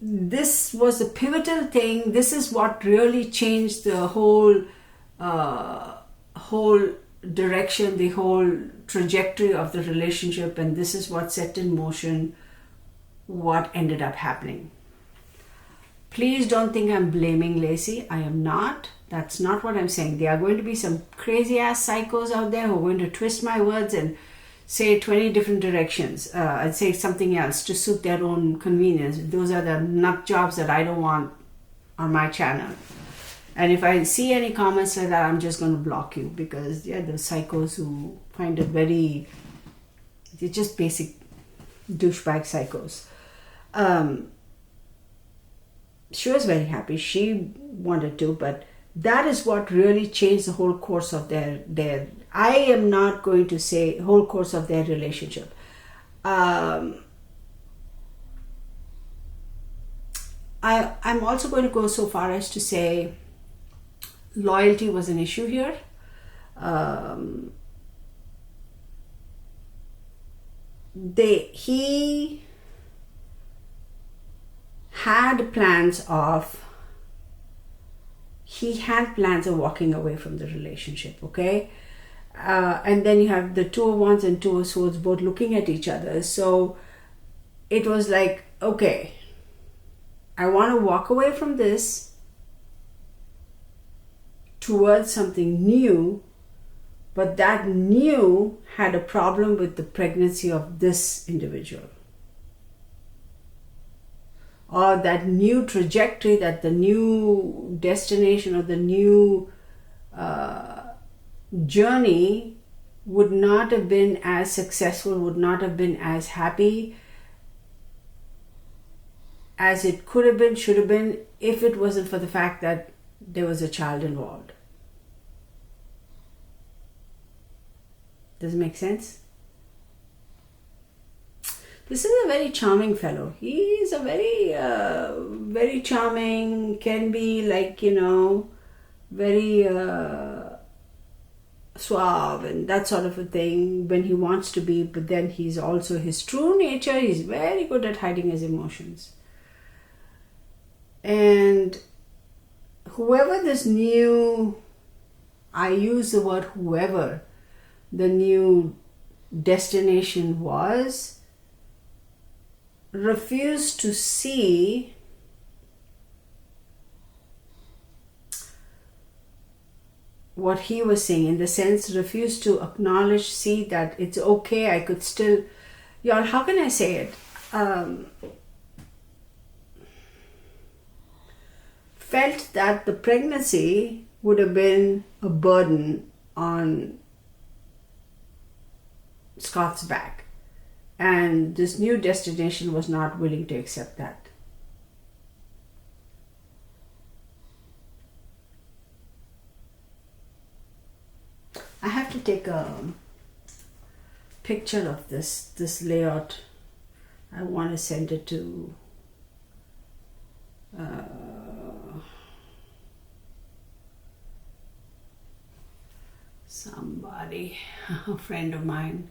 this was the pivotal thing. This is what really changed the whole direction, the whole trajectory of the relationship, and this is what set in motion what ended up happening. Please don't think I'm blaming Lacey. I am not. That's not what I'm saying. There are going to be some crazy ass psychos out there who are going to twist my words and say 20 different directions and say something else to suit their own convenience. Those are the nut jobs that I don't want on my channel. And if I see any comments like that, I'm just going to block you, because the psychos who find it they're just basic douchebag psychos. She was very happy. She wanted to, but that is what really changed the whole course of their I am not going to say whole course of their relationship. I'm also going to go so far as to say loyalty was an issue here. had plans of walking away from the relationship, okay? And then you have the Two of Wands and Two of Swords both looking at each other. So it was like, okay, I want to walk away from this towards something new, but that new had a problem with the pregnancy of this individual. Or that new trajectory, that the new destination or the new journey would not have been as successful, would not have been as happy as it could have been, should have been, if it wasn't for the fact that there was a child involved. Does it make sense? This is a very charming fellow. He is a very charming, can be like, very suave and that sort of a thing when he wants to be, but then he's also his true nature. He's very good at hiding his emotions. And whoever this new, I use the word whoever, the new destination was, refused to see what he was saying, in the sense refused to acknowledge, see that it's okay, I could still, y'all, how can I say it? Felt that the pregnancy would have been a burden on Scott's back, and this new destination was not willing to accept that. I have to take a picture of this layout. I want to send it to somebody, a friend of mine.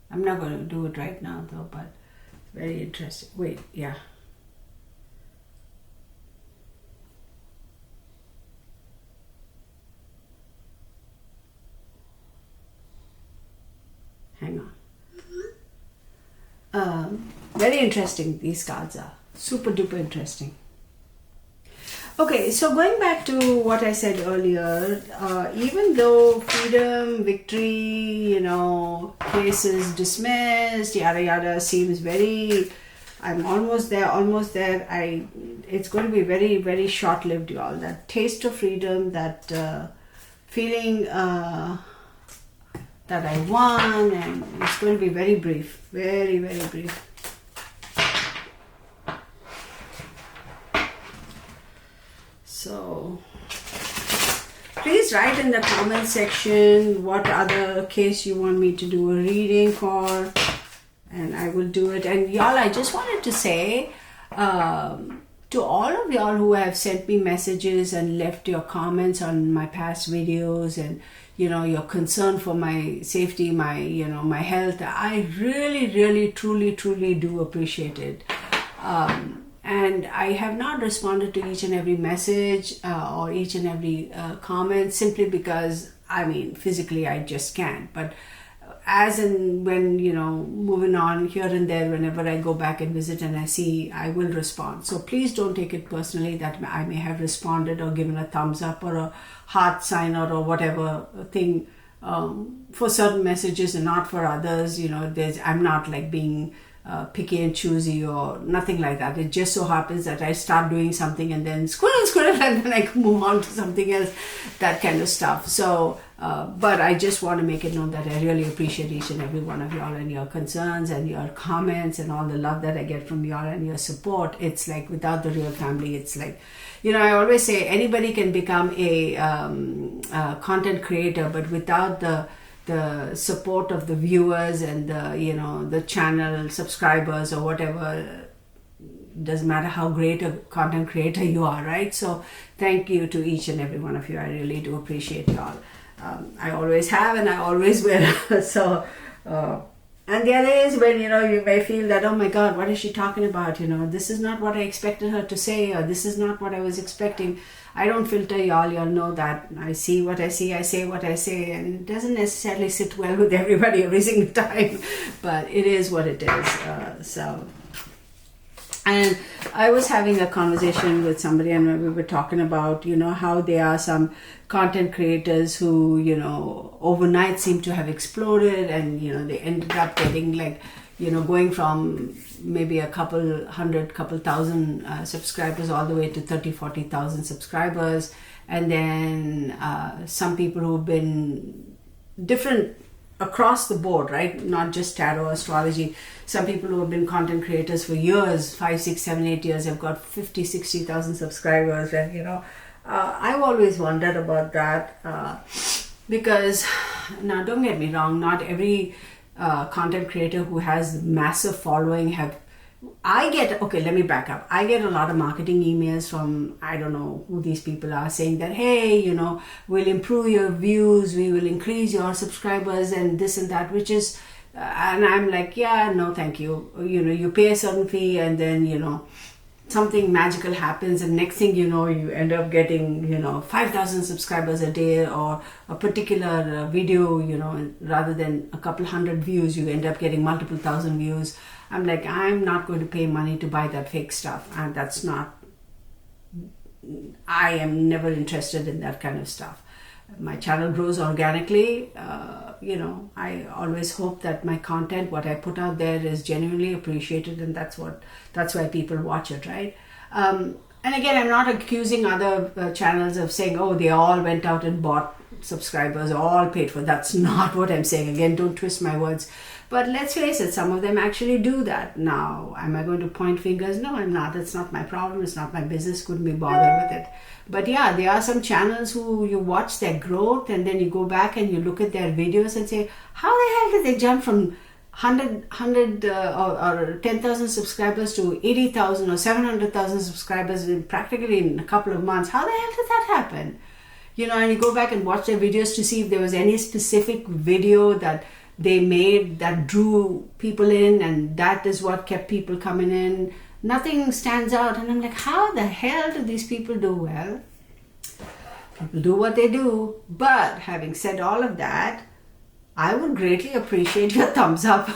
I'm not going to do it right now though, but it's very interesting. Wait, yeah. Hang on. Very interesting, these cards are. Super duper interesting. Okay, so going back to what I said earlier, even though freedom, victory, cases dismissed, yada yada, seems very, I'm almost there, it's going to be very, very short-lived, y'all. That taste of freedom, that feeling that I won, and it's going to be very brief, very, very brief. So please write in the comment section what other case you want me to do a reading for, and I will do it. And y'all, I just wanted to say to all of y'all who have sent me messages and left your comments on my past videos, and your concern for my safety, my my health, I really, really, truly do appreciate it. And I have not responded to each and every message or each and every comment, simply because, physically I just can't. But as and when, moving on here and there, whenever I go back and visit and I see, I will respond. So please don't take it personally that I may have responded or given a thumbs up or a heart sign or whatever thing for certain messages and not for others. I'm not like being picky and choosy or nothing like that. It just so happens that I start doing something and then squirrel, and then I can move on to something else, that kind of stuff. So, but I just want to make it known that I really appreciate each and every one of y'all and your concerns and your comments and all the love that I get from y'all and your support. It's like without the real family, it's like, I always say anybody can become a content creator, but without the support of the viewers and the channel subscribers or whatever, doesn't matter how great a content creator you are, right? So thank you to each and every one of you. I really do appreciate y'all. I always have and I always will. So And the other is when, you may feel that, oh my God, what is she talking about? This is not what I expected her to say, or this is not what I was expecting. I don't filter, y'all know that. I see what I see, I say what I say, and it doesn't necessarily sit well with everybody every single time, but it is what it is. And I was having a conversation with somebody, and we were talking about, how there are some content creators who, overnight seem to have exploded, and, they ended up getting going from maybe a couple thousand subscribers all the way to 30,000-40,000 subscribers. And then some people who've been different across the board, right? Not just tarot, astrology. Some people who have been content creators for years, 5, 6, 7, 8 years, have got 50,000-60,000 subscribers. And, I've always wondered about that because, now don't get me wrong, not every content creator who has massive following let me back up. I get a lot of marketing emails from, I don't know who these people are, saying that, hey, we'll improve your views, we will increase your subscribers and this and that, which is, and I'm like, yeah, no, thank you. You pay a certain fee, and then, something magical happens, and next thing you know, you end up getting 5,000 subscribers a day, or a particular video, rather than a couple hundred views, you end up getting multiple thousand views. I'm like, I'm not going to pay money to buy that fake stuff, and I am never interested in that kind of stuff. My channel grows organically. I always hope that my content, what I put out there, is genuinely appreciated, and that's why people watch it, right? And again, I'm not accusing other channels of saying, oh, they all went out and bought subscribers, all paid for. That's not what I'm saying. Again, don't twist my words. But let's face it, some of them actually do that. Now, am I going to point fingers? No, I'm not. It's not my problem. It's not my business. Couldn't be bothered with it. But yeah, there are some channels who you watch their growth, and then you go back and you look at their videos and say, how the hell did they jump from 100 or 10,000 subscribers to 80,000 or 700,000 subscribers practically in a couple of months? How the hell did that happen? And you go back and watch their videos to see if there was any specific video that they made that drew people in, and that is what kept people coming in. Nothing stands out, and I'm like, how the hell do these people do? Well, people do what they do. But having said all of that, I would greatly appreciate your thumbs up.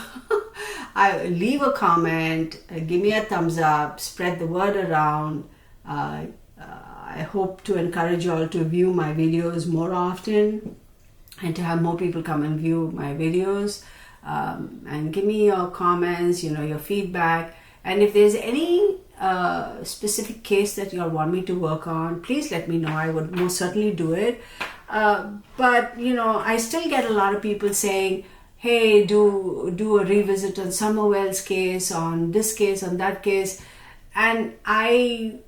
Leave a comment, give me a thumbs up, spread the word around. I hope to encourage you all to view my videos more often, and to have more people come and view my videos, and give me your comments, your feedback. And if there's any specific case that you all want me to work on, please let me know. I would most certainly do it. But I still get a lot of people saying, hey, do a revisit on Somerville's case, on this case, on that case. And I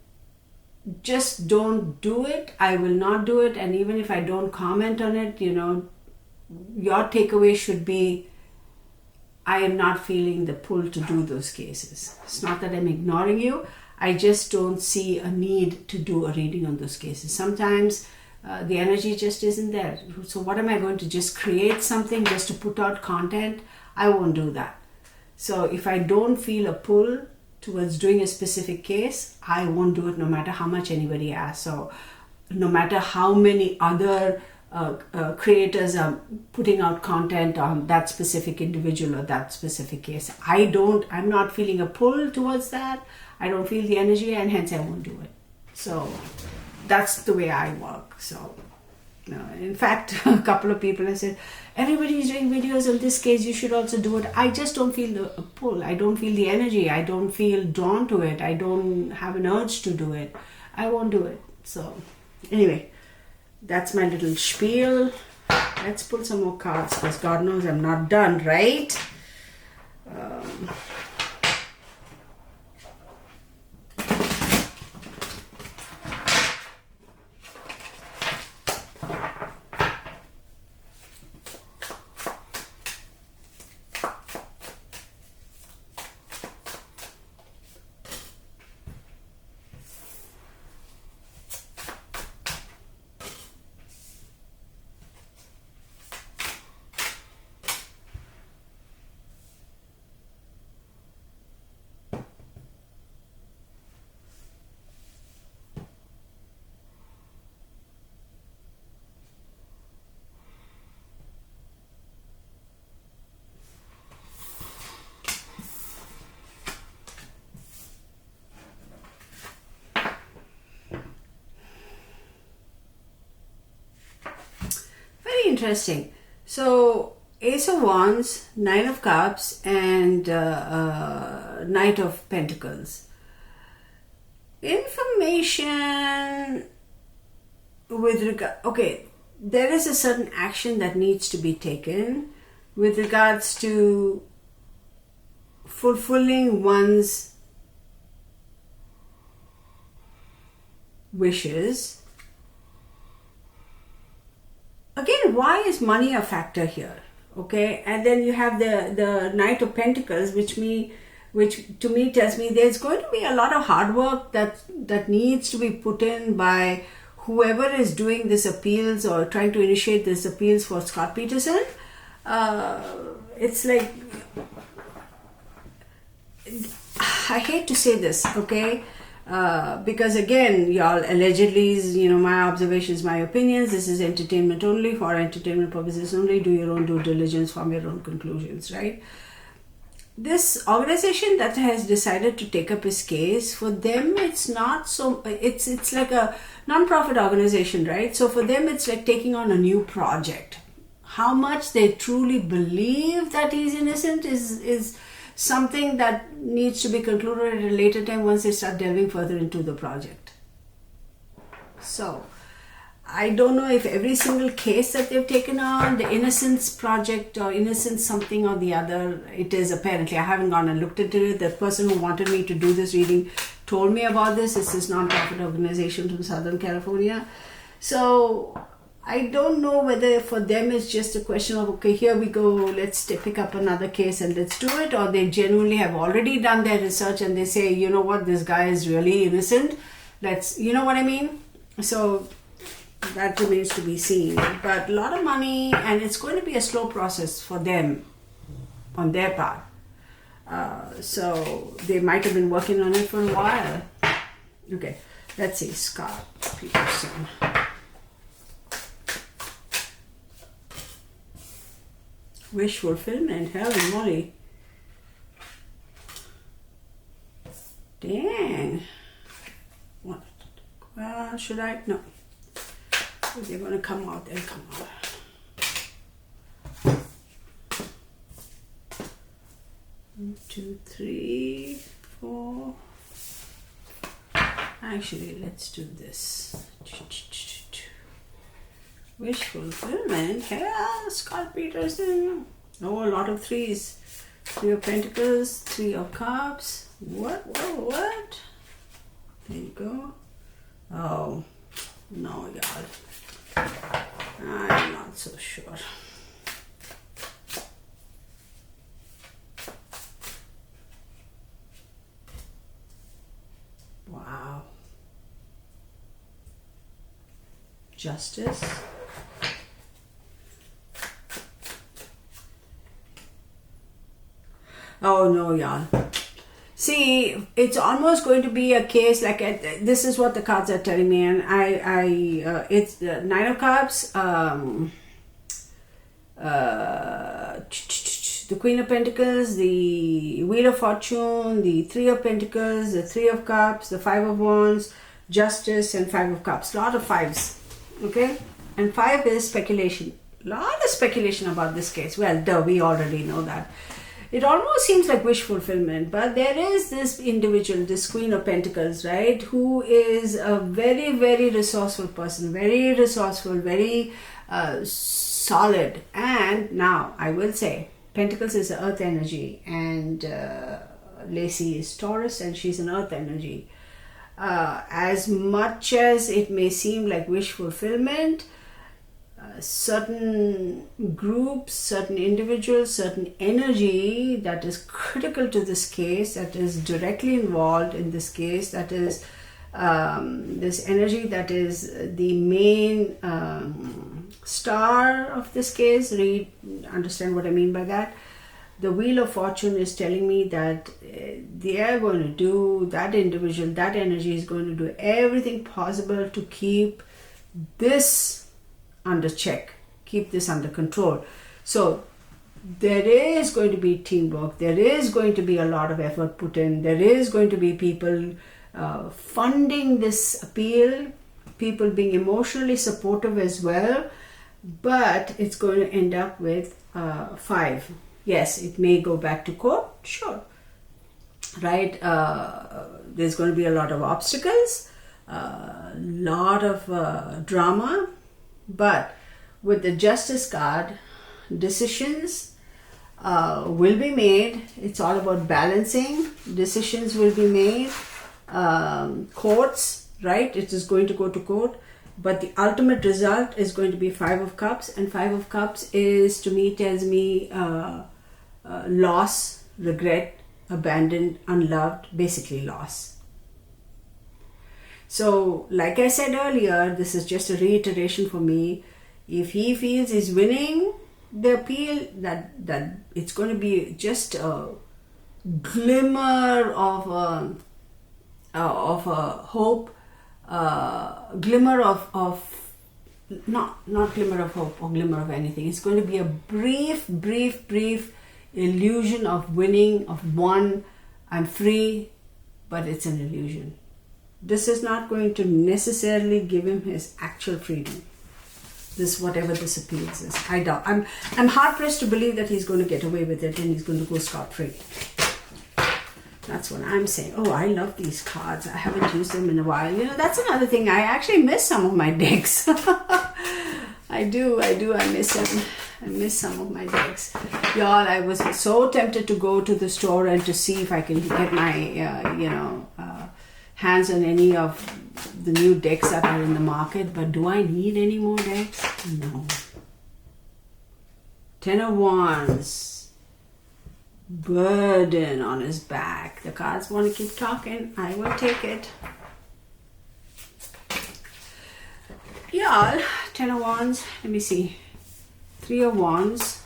just don't do it. I will not do it. And even if I don't comment on it, your takeaway should be, I am not feeling the pull to do those cases. It's not that I'm ignoring you. I just don't see a need to do a reading on those cases. Sometimes the energy just isn't there. So what am I going to just create something just to put out content? I won't do that. So if I don't feel a pull towards doing a specific case, I won't do it no matter how much anybody asks. So no matter how many other creators are putting out content on that specific individual or that specific case, I'm not feeling a pull towards that. I don't feel the energy, and hence I won't do it. So that's the way I work. So in fact, a couple of people have said, everybody is doing videos on this case, you should also do it. I just don't feel the pull. I don't feel the energy. I don't feel drawn to it. I don't have an urge to do it. I won't do it. So anyway, that's my little spiel. Let's pull some more cards, because God knows I'm not done, right? interesting. So Ace of Wands, Nine of Cups, and Knight of Pentacles. Information with regard, okay, there is a certain action that needs to be taken with regards to fulfilling one's wishes. Again, why is money a factor here? Okay, and then you have the Knight of Pentacles, which to me tells me there's going to be a lot of hard work that needs to be put in by whoever is doing this appeals or trying to initiate this appeals for Scott Peterson. It's like, I hate to say this, okay, because again, y'all, allegedly, my observations, my opinions, this is entertainment only, for entertainment purposes only. Do your own due diligence, form your own conclusions, right? This organization that has decided to take up his case, for them it's not so, it's like a non-profit organization, right? So for them it's like taking on a new project. How much they truly believe that he's innocent is something that needs to be concluded at a later time once they start delving further into the project. So I don't know if every single case that they've taken on, the Innocence Project or Innocence something or the other, it is apparently. I haven't gone and looked into it. The person who wanted me to do this reading told me about this. It's this non-profit organization from Southern California. So I don't know whether for them it's just a question of, okay, here we go, let's pick up another case and let's do it, or they genuinely have already done their research and they say, you know what, this guy is really innocent. You know what I mean? So that remains to be seen. But a lot of money, and it's going to be a slow process for them on their part. So they might have been working on it for a while. Okay, let's see, Scott Peterson. Wish fulfillment, holy moly. Dang. What? Should I? No. If they're going to come out, they'll come out. 1, 2, 3, 4. Actually, let's do this. Wish fulfillment. Hell, Scott Peterson. Oh, a lot of threes. 3 of Pentacles, 3 of Cups. What? There you go. Oh, no, y'all. I'm not so sure. Wow. Justice. Oh no, y'all. See, it's almost going to be a case like this is what the cards are telling me, and it's the Nine of Cups, the Queen of Pentacles, the Wheel of Fortune, the 3 of Pentacles, the 3 of Cups, the 5 of Wands, Justice, and 5 of Cups. Lot of fives, okay? And 5 is speculation. Lot of speculation about this case. Well, duh, we already know that. It almost seems like wish fulfillment, but there is this individual, this Queen of Pentacles, right, who is a very, very resourceful person, very resourceful, very solid. And now, I will say, Pentacles is the earth energy, and Lacey is Taurus, and she's an earth energy. As much as it may seem like wish fulfillment, certain groups, certain individuals, certain energy that is critical to this case, that is directly involved in this case, that is this energy that is the main star of this case. Understand what I mean by that? The Wheel of Fortune is telling me that they are going to do, that individual, that energy is going to do everything possible to keep this under check, keep this under control. So there is going to be teamwork, there is going to be a lot of effort put in, there is going to be people funding this appeal, people being emotionally supportive as well, but it's going to end up with 5. Yes, it may go back to court, sure, right? There's going to be a lot of obstacles, a lot of drama, but with the justice card, decisions will be made. It's all about balancing. Decisions will be made. Courts, right? It is going to go to court, but the ultimate result is going to be 5 of Cups, and 5 of Cups is, to me, tells me loss, regret, abandoned, unloved, basically loss. So, like I said earlier, this is just a reiteration for me. If he feels he's winning the appeal, that it's going to be just a glimmer of a hope, glimmer of not glimmer of hope or glimmer of anything. It's going to be a brief illusion of winning, of won, I'm free, but it's an illusion. This is not going to necessarily give him his actual freedom. This, whatever this appeals is, I doubt. I'm hard pressed to believe that he's going to get away with it and he's going to go scot-free. That's what I'm saying. Oh, I love these cards. I haven't used them in a while. You know, that's another thing. I actually miss some of my decks. I do. I miss them. I miss some of my decks. Y'all, I was so tempted to go to the store and to see if I can get my, hands on any of the new decks that are in the market. But do I need any more decks? No. 10 of Wands. Burden on his back. The cards want to keep talking. I will take it. Y'all, 10 of Wands. Let me see. 3 of Wands.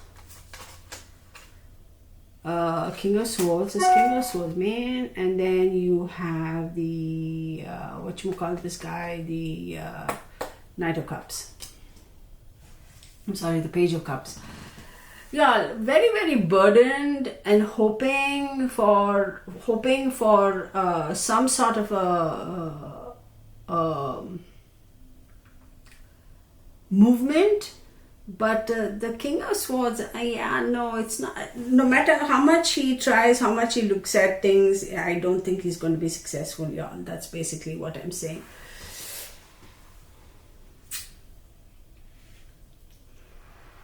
King of Swords. It's King of Swords, man. And then you have the whatchamacallit this guy, the Knight of Cups. I'm sorry, the Page of Cups. Yeah, very burdened and hoping for some sort of a movement. But the King of Swords, no, it's not. No matter how much he tries, how much he looks at things, I don't think he's going to be successful, y'all. That's basically what I'm saying.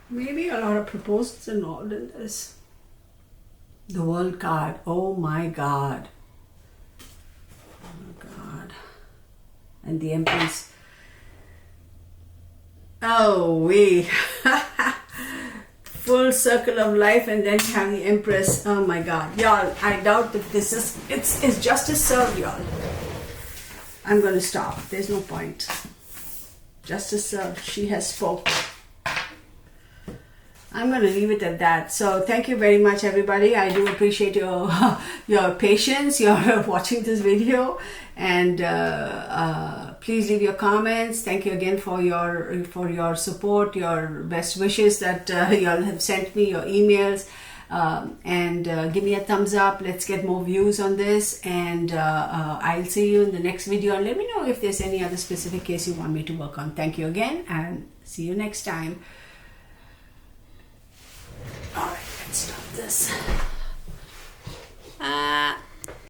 Maybe a lot of proposals involved in this. The World card. Oh my God. Oh my God. And the Empress. Oh, we full circle of life, and then you have the Empress. Oh my God, y'all! I doubt that this is it's justice served, y'all. I'm going to stop. There's no point. Justice served. She has spoken. I'm going to leave it at that. So thank you very much, everybody. I do appreciate your patience. You're watching this video, and please leave your comments. Thank you again for your support, your best wishes that you all have sent me, your emails, and give me a thumbs up. Let's get more views on this, and I'll see you in the next video. And let me know if there's any other specific case you want me to work on. Thank you again, and see you next time. All right, let's stop this.